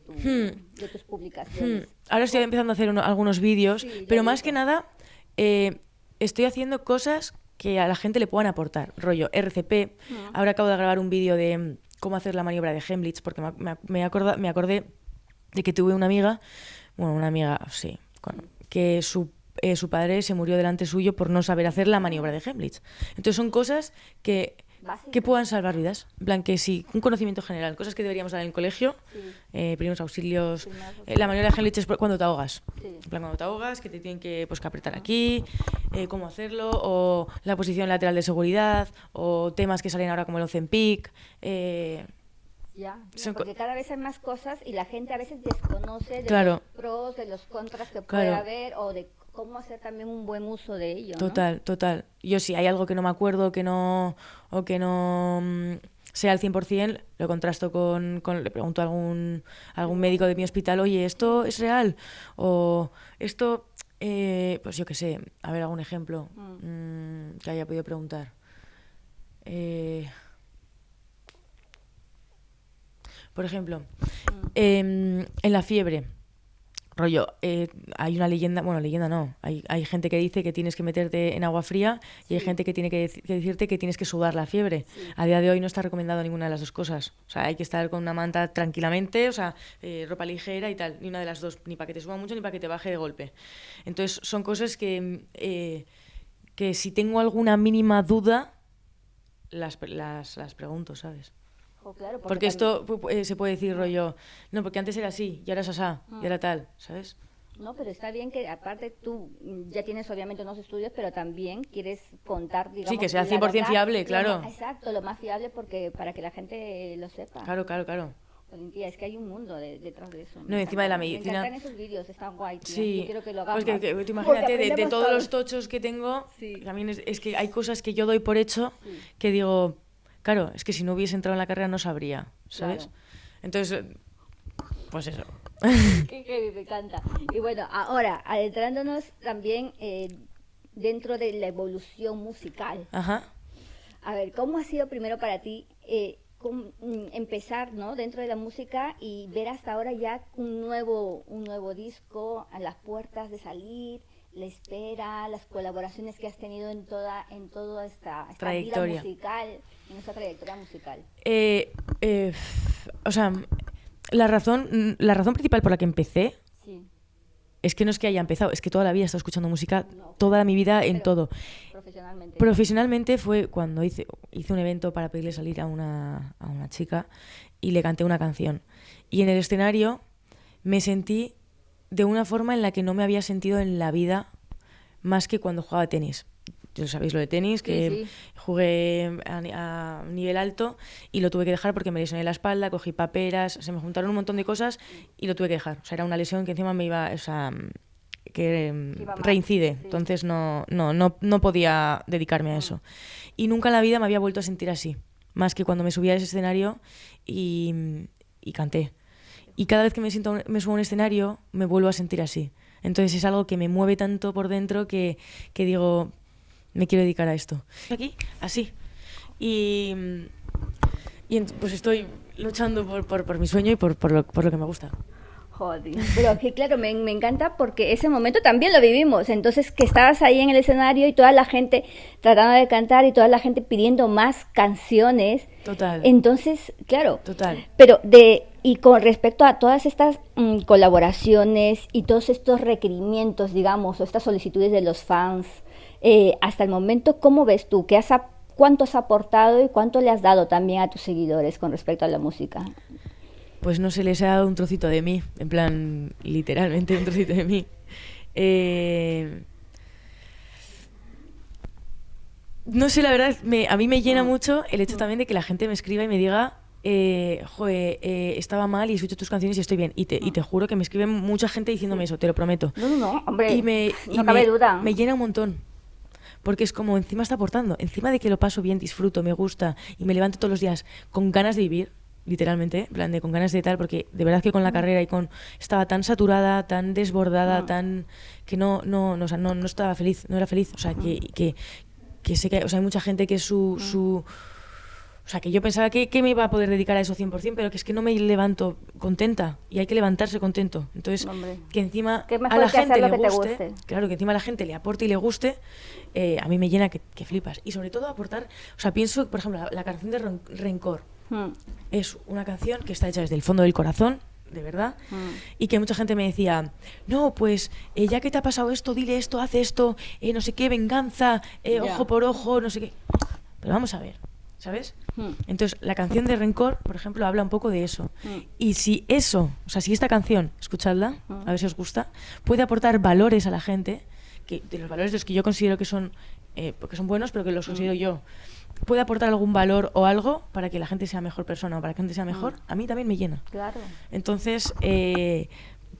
[SPEAKER 1] tus publicaciones.
[SPEAKER 2] Ahora estoy empezando a hacer algunos vídeos,
[SPEAKER 1] Sí,
[SPEAKER 2] pero
[SPEAKER 1] ya
[SPEAKER 2] más
[SPEAKER 1] digo.
[SPEAKER 2] que nada estoy haciendo cosas que a la gente le puedan aportar. Rollo RCP. Ahora acabo de grabar un vídeo de cómo hacer la maniobra de Heimlich, porque me acordé de que tuve una amiga, sí, que su padre se murió delante suyo por no saber hacer la maniobra de Heimlich. Entonces son cosas que puedan salvar vidas. En plan, que sí, un conocimiento general, cosas que deberíamos dar en el colegio, primeros auxilios. La maniobra de Heimlich es cuando te ahogas.
[SPEAKER 1] Sí.
[SPEAKER 2] En plan, cuando te ahogas, que te tienen que apretar aquí, cómo hacerlo, o la posición lateral de seguridad, o temas que salen ahora como el Ozempic.
[SPEAKER 1] Ya,
[SPEAKER 2] Son
[SPEAKER 1] porque cada vez hay más cosas y la gente a veces desconoce de
[SPEAKER 2] Claro.
[SPEAKER 1] los pros, de los contras que puede
[SPEAKER 2] Claro.
[SPEAKER 1] haber o de cómo hacer también un buen uso de ello, ¿no?
[SPEAKER 2] Total. Yo si hay algo que no me acuerdo o que no sea al 100%, lo contrasto le pregunto a algún médico de mi hospital, oye, ¿esto es real? O esto, pues yo qué sé, a ver algún ejemplo que haya podido preguntar. Por ejemplo, en la fiebre, rollo, hay una leyenda, bueno, leyenda no, hay gente que dice que tienes que meterte en agua fría y hay gente que tiene que decirte que tienes que sudar la fiebre. Sí. A día de hoy no está recomendado ninguna de las dos cosas. O sea, hay que estar con una manta tranquilamente, o sea, ropa ligera y tal, ni una de las dos, ni para que te suba mucho ni para que te baje de golpe. Entonces, son cosas que si tengo alguna mínima duda, las pregunto, ¿sabes?
[SPEAKER 1] Claro,
[SPEAKER 2] porque esto se puede decir rollo, no, porque antes era así, y ahora es asá, y ahora tal, ¿sabes?
[SPEAKER 1] No, pero está bien que aparte tú ya tienes obviamente unos estudios, pero también quieres contar, digamos...
[SPEAKER 2] Sí, que sea 100% fiable, claro.
[SPEAKER 1] Exacto, lo más fiable porque para que la gente lo sepa.
[SPEAKER 2] Claro.
[SPEAKER 1] Olimpia, es que hay un mundo detrás de eso.
[SPEAKER 2] No, encima de la medicina...
[SPEAKER 1] Me encantan esos vídeos, están guay, tío.
[SPEAKER 2] Sí,
[SPEAKER 1] yo quiero que lo hagamos.
[SPEAKER 2] Pues que tú imagínate, de todos los tochos que tengo, también es que hay cosas que yo doy por hecho que digo... Claro, es que si no hubiese entrado en la carrera no sabría, ¿sabes? Claro. Entonces, pues eso.
[SPEAKER 1] Que me encanta. Y bueno, ahora, adentrándonos también dentro de la evolución musical.
[SPEAKER 2] Ajá.
[SPEAKER 1] A ver, ¿cómo ha sido primero para ti empezar, ¿no?, dentro de la música y ver hasta ahora ya un nuevo disco a las puertas de salir? La espera, las colaboraciones que has tenido en toda esta
[SPEAKER 2] trayectoria
[SPEAKER 1] musical, en esta trayectoria musical.
[SPEAKER 2] O sea, la razón principal por la que empecé es que no es que haya empezado, es que toda la vida he estado escuchando música, toda mi vida en todo. Profesionalmente fue cuando hice un evento para pedirle salir a una chica y le canté una canción. Y en el escenario me sentí de una forma en la que no me había sentido en la vida más que cuando jugaba tenis. Ya sabéis lo de tenis, que jugué a nivel alto y lo tuve que dejar porque me lesioné la espalda, cogí paperas, se me juntaron un montón de cosas y lo tuve que dejar. O sea, era una lesión que encima me iba, o sea, que reincide. Entonces no podía dedicarme a eso. Y nunca en la vida me había vuelto a sentir así, más que cuando me subí a ese escenario y canté. Y cada vez que me subo a un escenario me vuelvo a sentir así. Entonces es algo que me mueve tanto por dentro que digo, me quiero dedicar a esto. Aquí, así. Y pues estoy luchando por mi sueño y por lo que me gusta.
[SPEAKER 1] Joder, pero que claro, me encanta porque ese momento también lo vivimos. Entonces, que estabas ahí en el escenario y toda la gente tratando de cantar y toda la gente pidiendo más canciones.
[SPEAKER 2] Total.
[SPEAKER 1] Entonces, claro.
[SPEAKER 2] Total.
[SPEAKER 1] Pero y con respecto a todas estas colaboraciones y todos estos requerimientos, digamos, o estas solicitudes de los fans, hasta el momento, ¿cómo ves tú? ¿Cuánto has aportado y cuánto le has dado también a tus seguidores con respecto a la música?
[SPEAKER 2] Pues no se les ha dado un trocito de mí, en plan, literalmente un trocito de mí. No sé, la verdad, a mí me llena mucho el hecho también de que la gente me escriba y me diga, estaba mal y escucho tus canciones y estoy bien. Y te juro que me escribe mucha gente diciéndome eso, te lo prometo.
[SPEAKER 1] No, hombre,
[SPEAKER 2] no
[SPEAKER 1] cabe duda.
[SPEAKER 2] Me llena un montón. Porque es como, encima está aportando, encima de que lo paso bien, disfruto, me gusta y me levanto todos los días con ganas de vivir. Literalmente, en plan de con ganas de tal, porque de verdad que con la carrera y estaba tan saturada, tan desbordada, tan que no estaba feliz, no era feliz, o sea, que sé que, o sea, hay mucha gente que o sea, que yo pensaba que me iba a poder dedicar a eso 100%, pero que es que no me levanto contenta y hay que levantarse contento. Entonces, que encima a la gente le guste, claro, que encima a la gente le aporte y le guste, a mí me llena que flipas. Y sobre todo aportar, o sea, pienso, por ejemplo, la canción de Rencor. Es una canción que está hecha desde el fondo del corazón, de verdad, y que mucha gente me decía, no, pues ya que te ha pasado esto, dile esto, haz esto, no sé qué, venganza, ojo por ojo, no sé qué. Pero vamos a ver, ¿sabes? Entonces, la canción de Rencor, por ejemplo, habla un poco de eso. Y si eso, o sea, si esta canción, escuchadla, a ver si os gusta, puede aportar valores a la gente, que de los valores de los que yo considero que son, porque son buenos, pero que los considero yo, puede aportar algún valor o algo para que la gente sea mejor persona o para que la gente sea mejor, a mí también me llena.
[SPEAKER 1] Claro.
[SPEAKER 2] Entonces,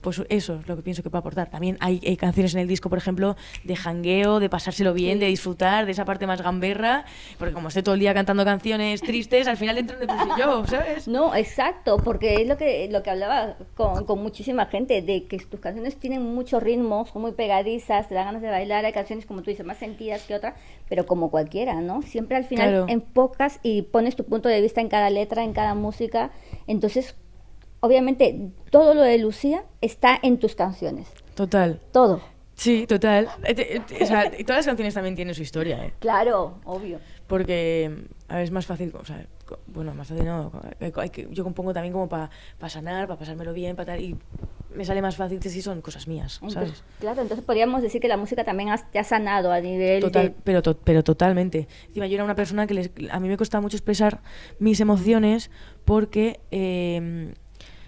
[SPEAKER 2] pues eso es lo que pienso que puede aportar. También hay canciones en el disco, por ejemplo, de jangueo, de pasárselo bien, de disfrutar, de esa parte más gamberra, porque como estoy todo el día cantando canciones tristes, al final entro en depresión yo, ¿sabes?
[SPEAKER 1] No, exacto, porque es lo que hablaba con muchísima gente, de que tus canciones tienen muchos ritmos, son muy pegadizas, te dan ganas de bailar, hay canciones, como tú dices, más sentidas que otras, pero como cualquiera, ¿no? Siempre al final enfocas y pones tu punto de vista en cada letra, en cada música, entonces obviamente todo lo de Lucía está en tus canciones.
[SPEAKER 2] Total.
[SPEAKER 1] Todo.
[SPEAKER 2] Sí, total. O sea, todas las canciones también tienen su historia, ¿eh?
[SPEAKER 1] Claro, obvio.
[SPEAKER 2] Porque, a ver, es más fácil, o sea, bueno, más fácil no, yo compongo también como para sanar, para pasármelo bien, para tal, y me sale más fácil que si son cosas mías, ¿sabes?
[SPEAKER 1] Entonces, claro, entonces podríamos decir que la música también te ha sanado a nivel
[SPEAKER 2] pero totalmente. Encima, yo era una persona que a mí me costaba mucho expresar mis emociones porque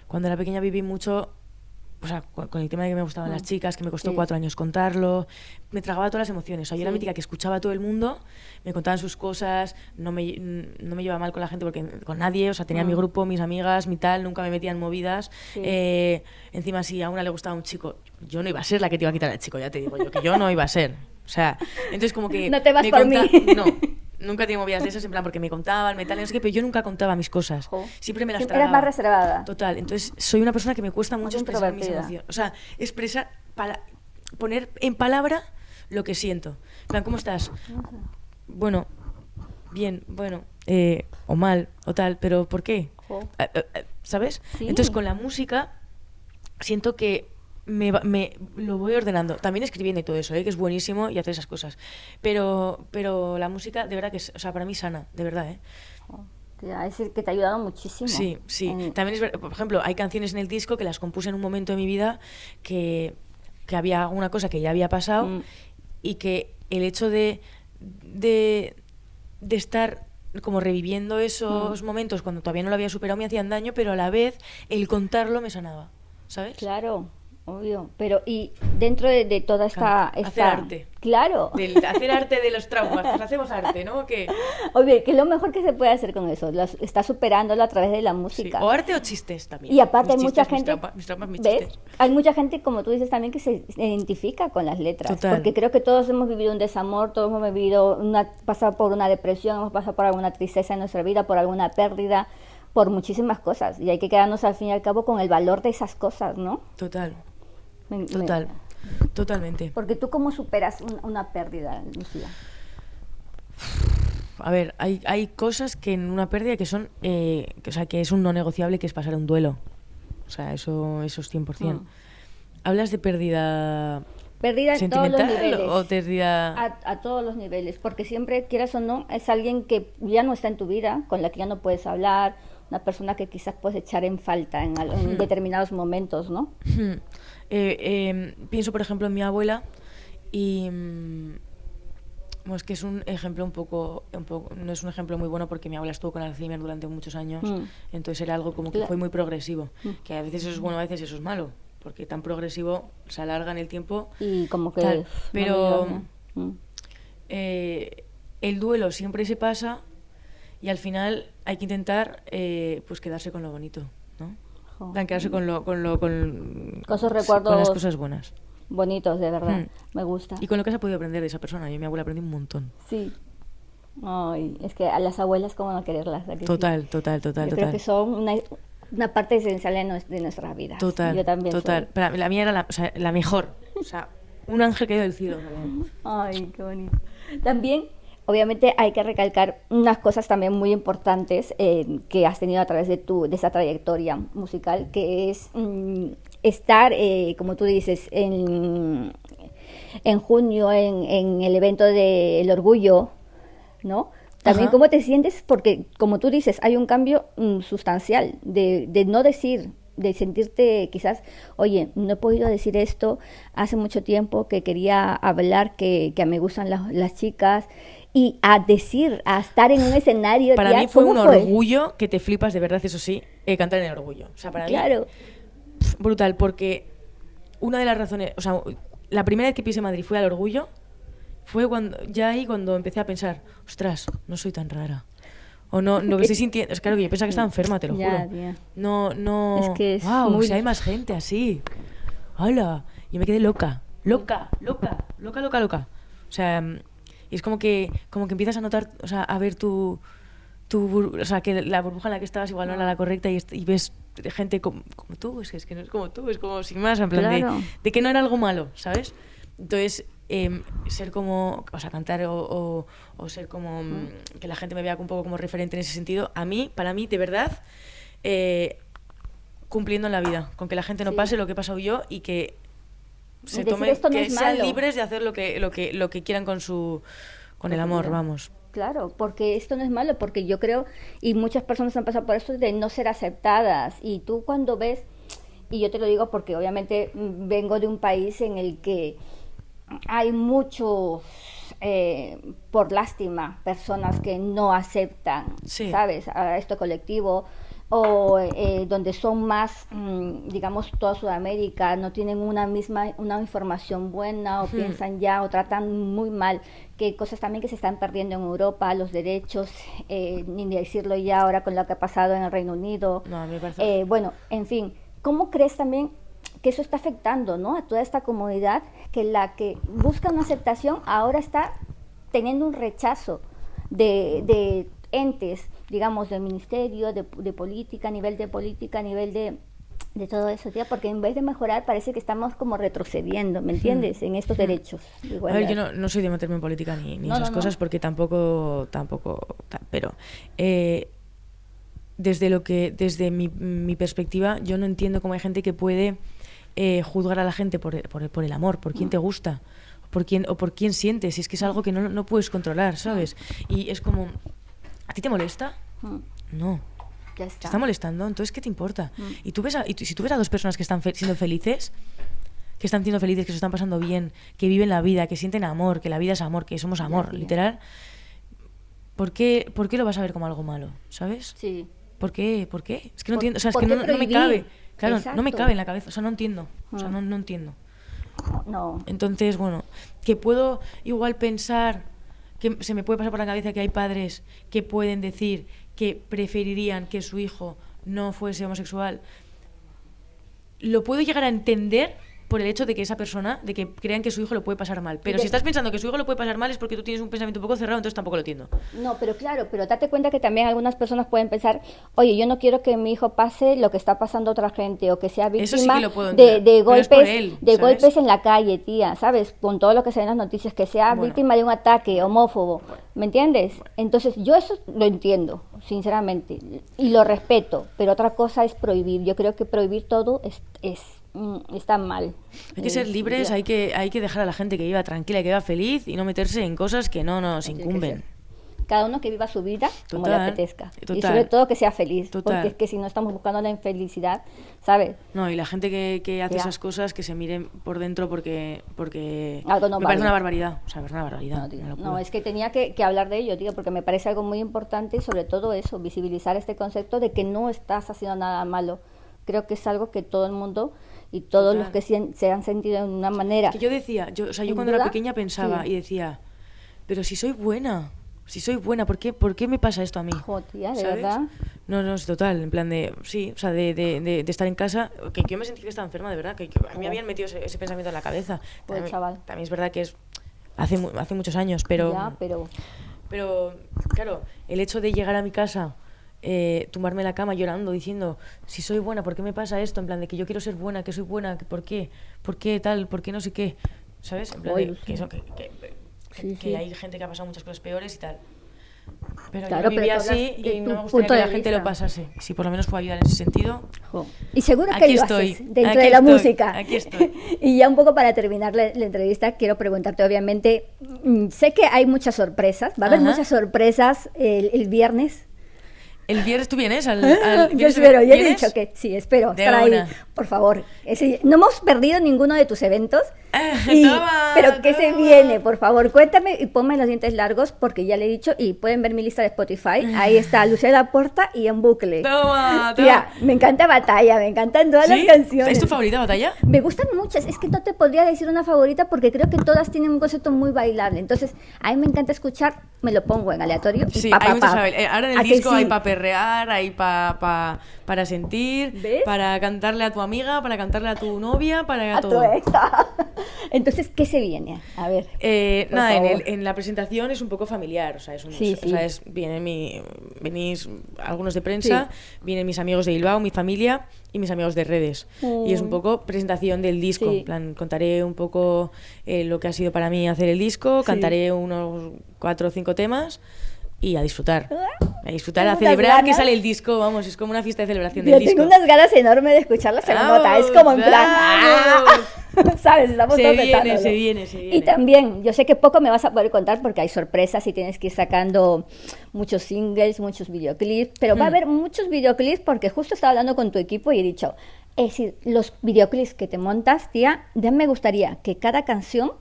[SPEAKER 2] cuando era pequeña viví mucho, o sea, con el tema de que me gustaban las chicas, que me costó 4 años contarlo, me tragaba todas las emociones. O sea, yo era mítica que escuchaba a todo el mundo, me contaban sus cosas, no me llevaba mal con la gente, porque con nadie, o sea, tenía mi grupo, mis amigas, mi tal, nunca me metía en movidas. Encima, si a una le gustaba un chico, yo no iba a ser la que te iba a quitar al chico, ya te digo yo, que yo no iba a ser. O sea, entonces como que...
[SPEAKER 1] No te vas por mí.
[SPEAKER 2] No. Nunca tenía movidas de esas, en plan, porque me contaban, no sé qué, pero yo nunca contaba mis cosas. Siempre me las tragaba.
[SPEAKER 1] Eras más reservada.
[SPEAKER 2] Total, entonces soy una persona que me cuesta mucho expresar mis emociones. O sea, poner en palabra lo que siento. En plan, ¿cómo estás? Bueno, bien, bueno, o mal, o tal, pero ¿por qué? ¿Sabes? Sí. Entonces con la música siento que me lo voy ordenando, también escribiendo y todo eso, que es buenísimo y hacer esas cosas, pero la música de verdad que es, o sea, para mí sana, de verdad,
[SPEAKER 1] Es decir, que te ha ayudado muchísimo.
[SPEAKER 2] Sí. También es verdad, por ejemplo, hay canciones en el disco que las compuse en un momento de mi vida que había una cosa que ya había pasado y que el hecho de estar como reviviendo esos momentos cuando todavía no lo había superado me hacían daño, pero a la vez el contarlo me sanaba, ¿sabes?
[SPEAKER 1] Claro. Obvio, pero y dentro de toda esta...
[SPEAKER 2] Hacer arte.
[SPEAKER 1] Claro.
[SPEAKER 2] Hacer arte de los traumas, pues hacemos arte, ¿no?
[SPEAKER 1] Obvio, que es lo mejor que se puede hacer con eso, está superándolo a través de la música.
[SPEAKER 2] Sí. O arte o chistes también.
[SPEAKER 1] Y aparte hay mucha gente...
[SPEAKER 2] Mis traumas, mis
[SPEAKER 1] ¿ves?
[SPEAKER 2] chistes.
[SPEAKER 1] Hay mucha gente, como tú dices también, que se identifica con las letras.
[SPEAKER 2] Total.
[SPEAKER 1] Porque creo que todos hemos vivido un desamor, todos hemos pasado por una depresión, hemos pasado por alguna tristeza en nuestra vida, por alguna pérdida, por muchísimas cosas. Y hay que quedarnos al fin y al cabo con el valor de esas cosas, ¿no?
[SPEAKER 2] Total. Totalmente.
[SPEAKER 1] Porque tú, ¿cómo superas una pérdida, Lucía?
[SPEAKER 2] A ver, hay cosas que en una pérdida que son, o sea, que es un no negociable, que es pasar un duelo. O sea, eso es 100%. ¿Hablas de pérdida
[SPEAKER 1] en todos los niveles.
[SPEAKER 2] ¿O pérdida...?
[SPEAKER 1] A todos los niveles, porque siempre, quieras o no, es alguien que ya no está en tu vida, con la que ya no puedes hablar, una persona que quizás puedes echar en falta en determinados momentos, ¿no?
[SPEAKER 2] Pienso, por ejemplo, en mi abuela y... Bueno, es que es un ejemplo un poco, no es un ejemplo muy bueno porque mi abuela estuvo con Alzheimer durante muchos años, entonces era algo como que fue muy progresivo, que a veces eso es bueno, a veces eso es malo, porque tan progresivo se alarga en el tiempo
[SPEAKER 1] y como que
[SPEAKER 2] tal. Pero el duelo siempre se pasa y al final hay que intentar pues quedarse con lo bonito, ¿no? Quedarse con
[SPEAKER 1] esos recuerdos,
[SPEAKER 2] con las cosas buenas.
[SPEAKER 1] Bonitos, de verdad. Me gusta.
[SPEAKER 2] Y con lo que se ha podido aprender de esa persona. Yo y mi abuela aprendí un montón.
[SPEAKER 1] Sí. Ay, es que a las abuelas, ¿cómo no quererlas?
[SPEAKER 2] Total.
[SPEAKER 1] Creo que son una parte esencial de nuestra vida.
[SPEAKER 2] Total.
[SPEAKER 1] Yo también
[SPEAKER 2] total. Pero la mía era la mejor. O sea, un ángel caído del cielo.
[SPEAKER 1] Ay, qué bonito. También, obviamente, hay que recalcar unas cosas también muy importantes que has tenido a través de esa trayectoria musical, que es estar, como tú dices, en junio en el evento del Orgullo, ¿no? También cómo te sientes, porque como tú dices, hay un cambio sustancial de no decir, de sentirte quizás, oye, no he podido decir esto hace mucho tiempo, que quería hablar, que me gustan las chicas, y a estar en un escenario.
[SPEAKER 2] Para mí fue un orgullo que te flipas, de verdad, eso sí, cantar en el Orgullo. O sea, para mí, brutal, porque una de las razones, o sea, la primera vez que pisé Madrid fue al Orgullo, fue cuando empecé a pensar, ostras, no soy tan rara. O no, lo que estoy sintiendo, es claro que yo pensaba que estaba enferma, te lo juro.
[SPEAKER 1] Tía.
[SPEAKER 2] No,
[SPEAKER 1] es que es
[SPEAKER 2] wow, o sea, hay más gente así. ¡Hala! Yo me quedé loca. O sea, y es como que empiezas a notar, o sea, a ver o sea, que la burbuja en la que estabas igual no era la correcta y ves gente como tú, es que no es como tú, es como sin más, en plan de que no era algo malo, ¿sabes? Entonces, ser como, o sea, cantar o ser como que la gente me vea un poco como referente en ese sentido, para mí, de verdad, cumpliendo en la vida, con que la gente no pase lo que he pasado yo y que se tomen, que sean libres de hacer lo que quieran con el amor, vamos.
[SPEAKER 1] Claro, porque esto no es malo, porque yo creo, y muchas personas han pasado por esto de no ser aceptadas, y tú cuando ves, y yo te lo digo porque obviamente vengo de un país en el que hay muchos, por lástima, personas que no aceptan, ¿sabes?, a este colectivo, o donde son más, digamos, toda Sudamérica, no tienen una información buena, o piensan ya, o tratan muy mal, que cosas también que se están perdiendo en Europa, los derechos, ni decirlo ya ahora con lo que ha pasado en el Reino Unido.
[SPEAKER 2] No, me parece...
[SPEAKER 1] bueno, en fin, ¿cómo crees también que eso está afectando, ¿no?, a toda esta comunidad, que la que busca una aceptación ahora está teniendo un rechazo de entes, digamos, del ministerio, de política, a nivel de política, a nivel de todo eso, tía, porque en vez de mejorar parece que estamos como retrocediendo, ¿me entiendes?, en estos derechos.
[SPEAKER 2] A ver, yo no soy de meterme en política ni esas cosas, porque tampoco, pero desde mi perspectiva, yo no entiendo cómo hay gente que puede juzgar a la gente por el amor, por quién te gusta, por quién sientes, si es que es algo que no puedes controlar, ¿sabes? Y es como, ¿a ti te molesta? No.
[SPEAKER 1] Ya está.
[SPEAKER 2] ¿Te está molestando? Entonces, ¿qué te importa? Y si tú ves a dos personas que están siendo felices, que están siendo felices, que se están pasando bien, que viven la vida, que sienten amor, que la vida es amor, que somos amor, literal, ¿por qué lo vas a ver como algo malo? ¿Sabes?
[SPEAKER 1] Sí.
[SPEAKER 2] ¿Por qué? Es que no entiendo, o sea, es que no me cabe. Claro, exacto. No me cabe en la cabeza, o sea, no entiendo. O sea, no entiendo.
[SPEAKER 1] No.
[SPEAKER 2] Entonces, bueno, que puedo igual pensar, que se me puede pasar por la cabeza que hay padres que pueden decir que preferirían que su hijo no fuese homosexual. Lo puedo llegar a entender, por el hecho de que esa persona, de que crean que su hijo lo puede pasar mal. Pero si estás pensando que su hijo lo puede pasar mal es porque tú tienes un pensamiento un poco cerrado, entonces tampoco lo entiendo.
[SPEAKER 1] No, pero claro, pero date cuenta que también algunas personas pueden pensar, oye, yo no quiero que mi hijo pase lo que está pasando a otra gente o que sea víctima de golpes en la calle, tía, ¿sabes? Con todo lo que se ve en las noticias, que sea víctima de un ataque homófobo, ¿me entiendes? Entonces, yo eso lo entiendo, sinceramente, y lo respeto, pero otra cosa es prohibir. Yo creo que prohibir todo está mal.
[SPEAKER 2] Hay que ser libres, hay que dejar a la gente que viva tranquila, que viva feliz y no meterse en cosas que no nos incumben.
[SPEAKER 1] Cada uno que viva su vida como le apetezca.
[SPEAKER 2] Total.
[SPEAKER 1] Y sobre todo que sea feliz.
[SPEAKER 2] Total.
[SPEAKER 1] Porque es que si no estamos buscando la infelicidad, ¿sabes?
[SPEAKER 2] No, y la gente que hace esas cosas, que se miren por dentro porque
[SPEAKER 1] algo no
[SPEAKER 2] me parece una barbaridad. O sea, es una barbaridad.
[SPEAKER 1] No, tío, no, es que tenía que hablar de ello, tío, porque me parece algo muy importante y sobre todo eso, visibilizar este concepto de que no estás haciendo nada malo. Creo que es algo que todo el mundo y todos los que se han sentido de una manera...
[SPEAKER 2] Que yo decía, yo cuando era pequeña pensaba y decía, pero si soy buena... ¿por qué me pasa esto a mí?
[SPEAKER 1] Joder, ¿de
[SPEAKER 2] ¿sabes?
[SPEAKER 1] verdad?
[SPEAKER 2] No, es total, en plan de, sí, o sea, de estar en casa, que yo me sentí que estaba enferma, de verdad, que a mí me habían metido ese pensamiento en la cabeza.
[SPEAKER 1] Pues, chaval.
[SPEAKER 2] También es verdad que es hace muchos años, pero claro, el hecho de llegar a mi casa, tumbarme en la cama llorando, diciendo, si soy buena, ¿por qué me pasa esto? En plan de que yo quiero ser buena, que soy buena, ¿por qué tal? ¿Por qué no sé qué? ¿Sabes? En plan de que eso, que hay gente que ha pasado muchas cosas peores y tal. Pero
[SPEAKER 1] claro,
[SPEAKER 2] yo vivía así y no me gustaría que la gente lo pasase. Si por lo menos puedo ayudar en ese sentido.
[SPEAKER 1] Y seguro que lo haces dentro de la música.
[SPEAKER 2] Aquí estoy.
[SPEAKER 1] Y ya un poco para terminar la entrevista, quiero preguntarte, obviamente, sé que hay muchas sorpresas, va a haber muchas sorpresas el viernes.
[SPEAKER 2] ¿El viernes tú vienes?
[SPEAKER 1] Yo espero, yo he dicho que sí, espero estar ahí, por favor. No hemos perdido ninguno de tus eventos. Pero ¿qué se viene? Por favor, cuéntame y ponme los dientes largos porque ya le he dicho y pueden ver mi lista de Spotify. Ahí está Lucía Laporta y en bucle.
[SPEAKER 2] Toma.
[SPEAKER 1] Tía, me encanta Batalla, me encantan todas las canciones.
[SPEAKER 2] ¿Es tu favorita Batalla?
[SPEAKER 1] Me gustan muchas, es que no te podría decir una favorita porque creo que todas tienen un concepto muy bailable. Entonces, a mí me encanta escuchar, me lo pongo en aleatorio.
[SPEAKER 2] Sí, hay muchas. Ahora en el disco hay para perrear, hay para sentir,
[SPEAKER 1] ¿ves?
[SPEAKER 2] Para cantarle a tu amiga, para cantarle a tu novia, para todo.
[SPEAKER 1] Tu extra. Entonces, ¿qué se viene? A ver.
[SPEAKER 2] Nada, en la presentación es un poco familiar, o sea, venís algunos de prensa, vienen mis amigos de Bilbao, mi familia y mis amigos de redes. Y es un poco presentación del disco. En plan, contaré un poco lo que ha sido para mí hacer el disco, cantaré unos 4 o 5 temas. Y a disfrutar, a celebrar que sale el disco, vamos, es como una fiesta de celebración del disco.
[SPEAKER 1] Tengo unas ganas enormes de escucharla, se nota, es como en plan, ¿sabes? Estamos
[SPEAKER 2] se viene.
[SPEAKER 1] Y también, yo sé que poco me vas a poder contar porque hay sorpresas y tienes que ir sacando muchos singles, muchos videoclips, pero va a haber muchos videoclips porque justo estaba hablando con tu equipo y he dicho, es decir, los videoclips que te montas, tía, ya me gustaría que cada canción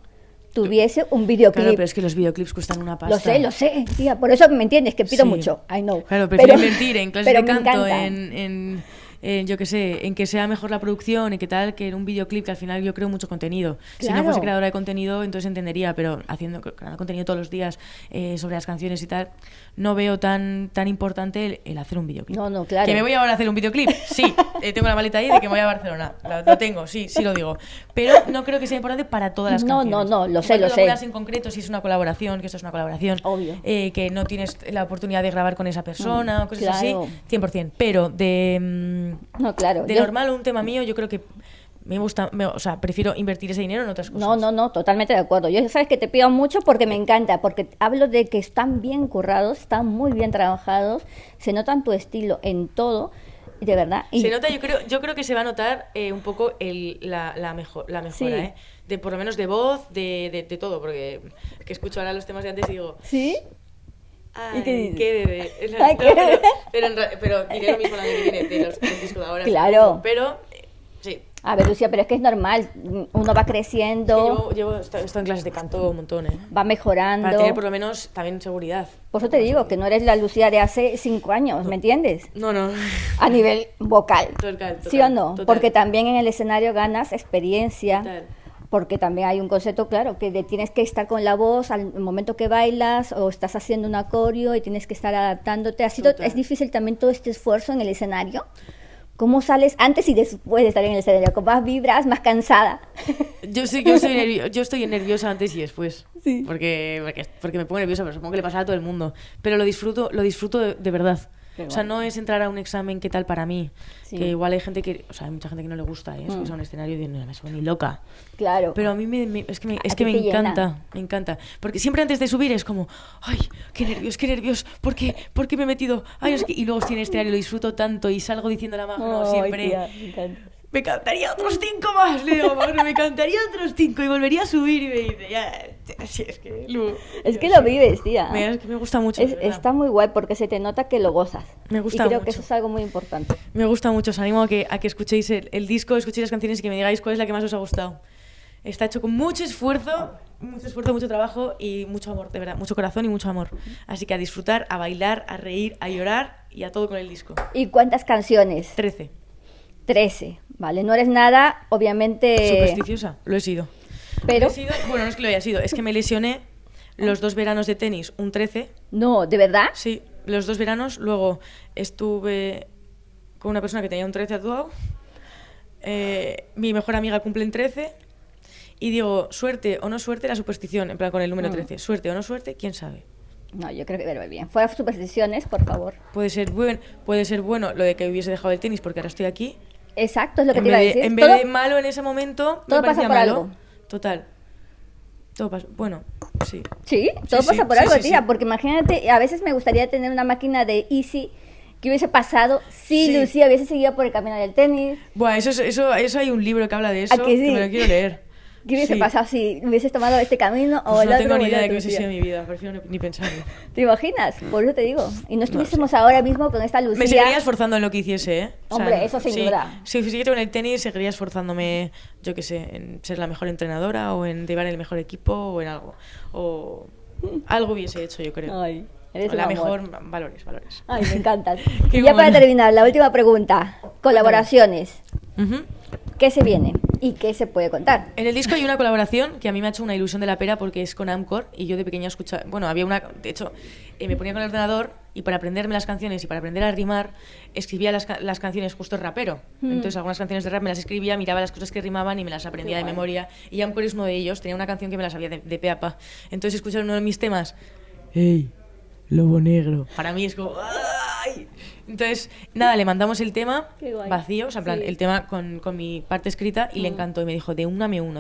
[SPEAKER 1] tuviese un videoclip.
[SPEAKER 2] Claro, pero es que los videoclips cuestan una pasta.
[SPEAKER 1] Lo sé, tía, por eso me entiendes, que pido mucho, I know.
[SPEAKER 2] Claro, prefiero invertir en clases de canto, yo qué sé, en que sea mejor la producción y que tal, que en un videoclip que al final yo creo mucho contenido.
[SPEAKER 1] Claro.
[SPEAKER 2] Si no fuese creadora de contenido, entonces entendería, pero creando contenido todos los días sobre las canciones y tal, no veo tan importante el hacer un videoclip.
[SPEAKER 1] No, claro.
[SPEAKER 2] ¿Que me voy ahora a hacer un videoclip? Sí, tengo la maleta ahí de que me voy a Barcelona. Lo tengo, sí lo digo. Pero no creo que sea importante para todas las canciones.
[SPEAKER 1] No, lo sé.
[SPEAKER 2] Algunas en concreto, si es una colaboración, que esto es una colaboración.
[SPEAKER 1] Obvio.
[SPEAKER 2] Que no tienes la oportunidad de grabar con esa persona o cosas así, 100%. Pero normal, un tema mío, yo creo que me gusta, o sea, prefiero invertir ese dinero en otras cosas.
[SPEAKER 1] No, totalmente de acuerdo. Yo sabes que te pido mucho porque me encanta, porque hablo de que están bien currados, están muy bien trabajados, se nota tu estilo en todo, de verdad.
[SPEAKER 2] Se nota, yo creo que se va a notar un poco la mejora, de por lo menos de voz, de todo, porque que escucho ahora los temas de antes y digo,
[SPEAKER 1] ¿sí?
[SPEAKER 2] Ay, qué bebé. Pero diré lo mismo el año que viene del disco de ahora.
[SPEAKER 1] Claro.
[SPEAKER 2] Pero, sí.
[SPEAKER 1] A ver, Lucía, pero es que es normal. Uno va creciendo.
[SPEAKER 2] Estoy en clases de canto un montón,
[SPEAKER 1] Va mejorando.
[SPEAKER 2] Para tener por lo menos también seguridad.
[SPEAKER 1] Por eso te digo, que no eres la Lucía de hace 5 años, ¿me entiendes?
[SPEAKER 2] No.
[SPEAKER 1] A nivel vocal.
[SPEAKER 2] Total,
[SPEAKER 1] ¿sí o no?
[SPEAKER 2] Total.
[SPEAKER 1] Porque también en el escenario ganas experiencia.
[SPEAKER 2] Total.
[SPEAKER 1] Porque también hay un concepto, claro, que tienes que estar con la voz al momento que bailas o estás haciendo un acorio y tienes que estar adaptándote. ¿Es difícil también todo este esfuerzo en el escenario? ¿Cómo sales antes y después de estar en el escenario? ¿Con más vibras, más cansada?
[SPEAKER 2] Yo estoy nerviosa antes y después. Sí. Porque me pongo nerviosa, pero supongo que le pasa a todo el mundo. Pero lo disfruto de verdad. O sea, no es entrar a un examen qué tal para mí. Sí. Que igual hay gente que... O sea, hay mucha gente que no le gusta subirse a un escenario y no me subo ni loca. Claro. Pero a mí es que me encanta. Me encanta. Porque siempre antes de subir es como... ¡Ay, qué nervios! ¿Por qué me he metido? Ay, y luego estoy en el escenario, lo disfruto tanto y salgo diciendo la Magno siempre... Tía, me encanta. Me cantaría otros 5 más, le digo, Magno, me cantaría otros 5 y volvería a subir y me dice, sí, es que...
[SPEAKER 1] lo vives, tía.
[SPEAKER 2] Es que me gusta mucho.
[SPEAKER 1] Está muy guay porque se te nota que lo gozas.
[SPEAKER 2] Me gusta
[SPEAKER 1] y creo
[SPEAKER 2] mucho.
[SPEAKER 1] Que eso es algo muy importante.
[SPEAKER 2] Me gusta mucho, os animo a que escuchéis el disco, escuchéis las canciones y que me digáis cuál es la que más os ha gustado. Está hecho con mucho esfuerzo, mucho trabajo y mucho amor, de verdad, mucho corazón y mucho amor. Así que a disfrutar, a bailar, a reír, a llorar y a todo con el disco.
[SPEAKER 1] ¿Y cuántas canciones?
[SPEAKER 2] 13.
[SPEAKER 1] 13, vale, no eres nada, obviamente...
[SPEAKER 2] Supersticiosa, lo he sido.
[SPEAKER 1] Pero...
[SPEAKER 2] Bueno, no es que lo haya sido, es que me lesioné los 2 veranos de tenis, un 13.
[SPEAKER 1] No, ¿de verdad?
[SPEAKER 2] Sí, los 2 veranos, luego estuve con una persona que tenía un 13 tatuado, mi mejor amiga cumple en 13, y digo, suerte o no suerte, la superstición, en plan con el número 13, suerte o no suerte, ¿quién sabe?
[SPEAKER 1] No, yo creo que verme bien. Fuera supersticiones, por favor.
[SPEAKER 2] Puede ser bueno lo de que hubiese dejado el tenis porque ahora estoy aquí.
[SPEAKER 1] Exacto, es lo que te iba a decir.
[SPEAKER 2] En vez de malo en ese momento,
[SPEAKER 1] todo
[SPEAKER 2] me parecía
[SPEAKER 1] pasa por
[SPEAKER 2] malo.
[SPEAKER 1] Algo.
[SPEAKER 2] Total. Todo pasa. Bueno, sí.
[SPEAKER 1] Sí, todo pasa por algo, tía. Porque imagínate, a veces me gustaría tener una máquina de Easy que hubiese pasado si Lucía hubiese seguido por el camino del tenis.
[SPEAKER 2] Buah, eso hay un libro que habla de eso, que me lo quiero leer.
[SPEAKER 1] ¿Qué hubiese pasado si hubieses tomado este camino o el otro?
[SPEAKER 2] No tengo ni idea de qué hubiese sido mi vida, prefiero ni pensarlo.
[SPEAKER 1] ¿Te imaginas? Por eso te digo. Y no estuviésemos ahora mismo con esta Lucía...
[SPEAKER 2] Me seguiría esforzando en lo que hiciese, ¿eh?
[SPEAKER 1] Hombre, eso sin duda.
[SPEAKER 2] Si siguiera en el tenis, seguiría esforzándome, yo qué sé, en ser la mejor entrenadora o en llevar el mejor equipo o en algo. O algo hubiese hecho, yo creo.
[SPEAKER 1] Ay, eres
[SPEAKER 2] la
[SPEAKER 1] un
[SPEAKER 2] mejor,
[SPEAKER 1] amor.
[SPEAKER 2] Valores.
[SPEAKER 1] Ay, me encantan. Y ya para terminar, la última pregunta. Colaboraciones. ¿Qué se viene y qué se puede contar?
[SPEAKER 2] En el disco hay una colaboración que a mí me ha hecho una ilusión de la pera porque es con Amcor y yo de pequeña escuchaba... Bueno, había una... De hecho, me ponía con el ordenador y para aprenderme las canciones y para aprender a rimar escribía las canciones justo rapero. Entonces algunas canciones de rap me las escribía, miraba las cosas que rimaban y me las aprendía de memoria. Y Amcor es uno de ellos, tenía una canción que me la sabía de pe a pa. Entonces escuchar uno de mis temas... ¡Hey! Lobo negro. Para mí es como... ¡ay! Entonces, nada, le mandamos el tema vacío, o sea, en plan, el tema con mi parte escrita y le encantó y me dijo, de úname uno.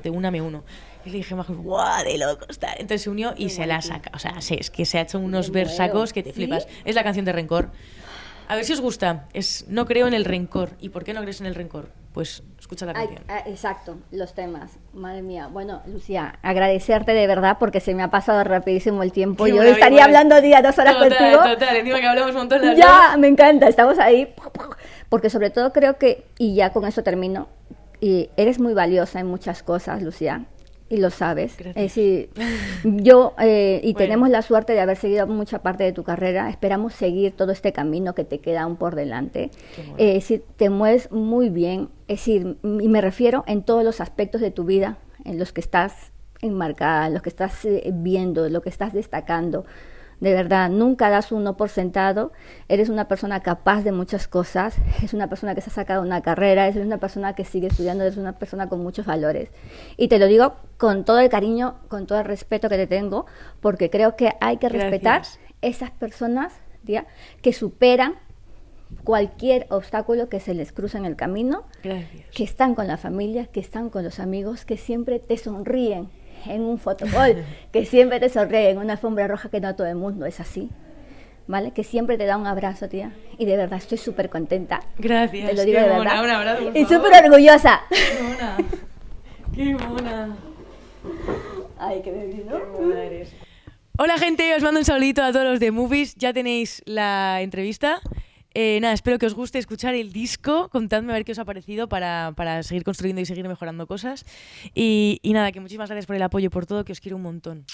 [SPEAKER 2] Y le dije, ¡guau, de locos! Entonces se unió y se la saca. O sea, es que se ha hecho unos versacos que te flipas. Es la canción de Rencor. A ver si os gusta. No creo en el rencor. ¿Y por qué no crees en el rencor? Pues escucha la canción.
[SPEAKER 1] Exacto, los temas. Madre mía. Bueno, Lucía, agradecerte de verdad porque se me ha pasado rapidísimo el tiempo. Yo estaría hablando 2 horas contigo.
[SPEAKER 2] Total, encima que hablamos un montón las
[SPEAKER 1] Ya, dos. Me encanta, estamos ahí. Porque sobre todo creo que, y ya con eso termino, y eres muy valiosa en muchas cosas, Lucía. Y lo sabes.
[SPEAKER 2] Gracias.
[SPEAKER 1] Es decir, yo tenemos la suerte de haber seguido mucha parte de tu carrera. Esperamos seguir todo este camino que te queda aún por delante. Es decir, te mueves muy bien. Es decir, y me refiero en todos los aspectos de tu vida, en los que estás enmarcada, en los que estás viendo, en lo que estás destacando. De verdad, nunca das uno por sentado. Eres una persona capaz de muchas cosas. Es una persona que se ha sacado una carrera. Es una persona que sigue estudiando. Es una persona con muchos valores. Y te lo digo con todo el cariño, con todo el respeto que te tengo, porque creo que hay que respetar esas personas, tía, que superan cualquier obstáculo que se les cruza en el camino, que están con la familia, que están con los amigos, que siempre te sonríen en un fotocall, que siempre te sonríe en una alfombra roja, que no todo el mundo es así, ¿vale? Que siempre te da un abrazo, tía, y de verdad estoy súper contenta.
[SPEAKER 2] Gracias.
[SPEAKER 1] Te lo digo de verdad.
[SPEAKER 2] Un abrazo, por
[SPEAKER 1] y
[SPEAKER 2] favor.
[SPEAKER 1] súper orgullosa.
[SPEAKER 2] Qué mona.
[SPEAKER 1] Ay, qué bebé, ¿no?
[SPEAKER 2] Qué mona eres. Hola, gente, os mando un saludito a todos los de Movies. Ya tenéis la entrevista. Nada, espero que os guste escuchar el disco. Contadme a ver qué os ha parecido para seguir construyendo y seguir mejorando cosas. Y nada, que muchísimas gracias por el apoyo y por todo, que os quiero un montón.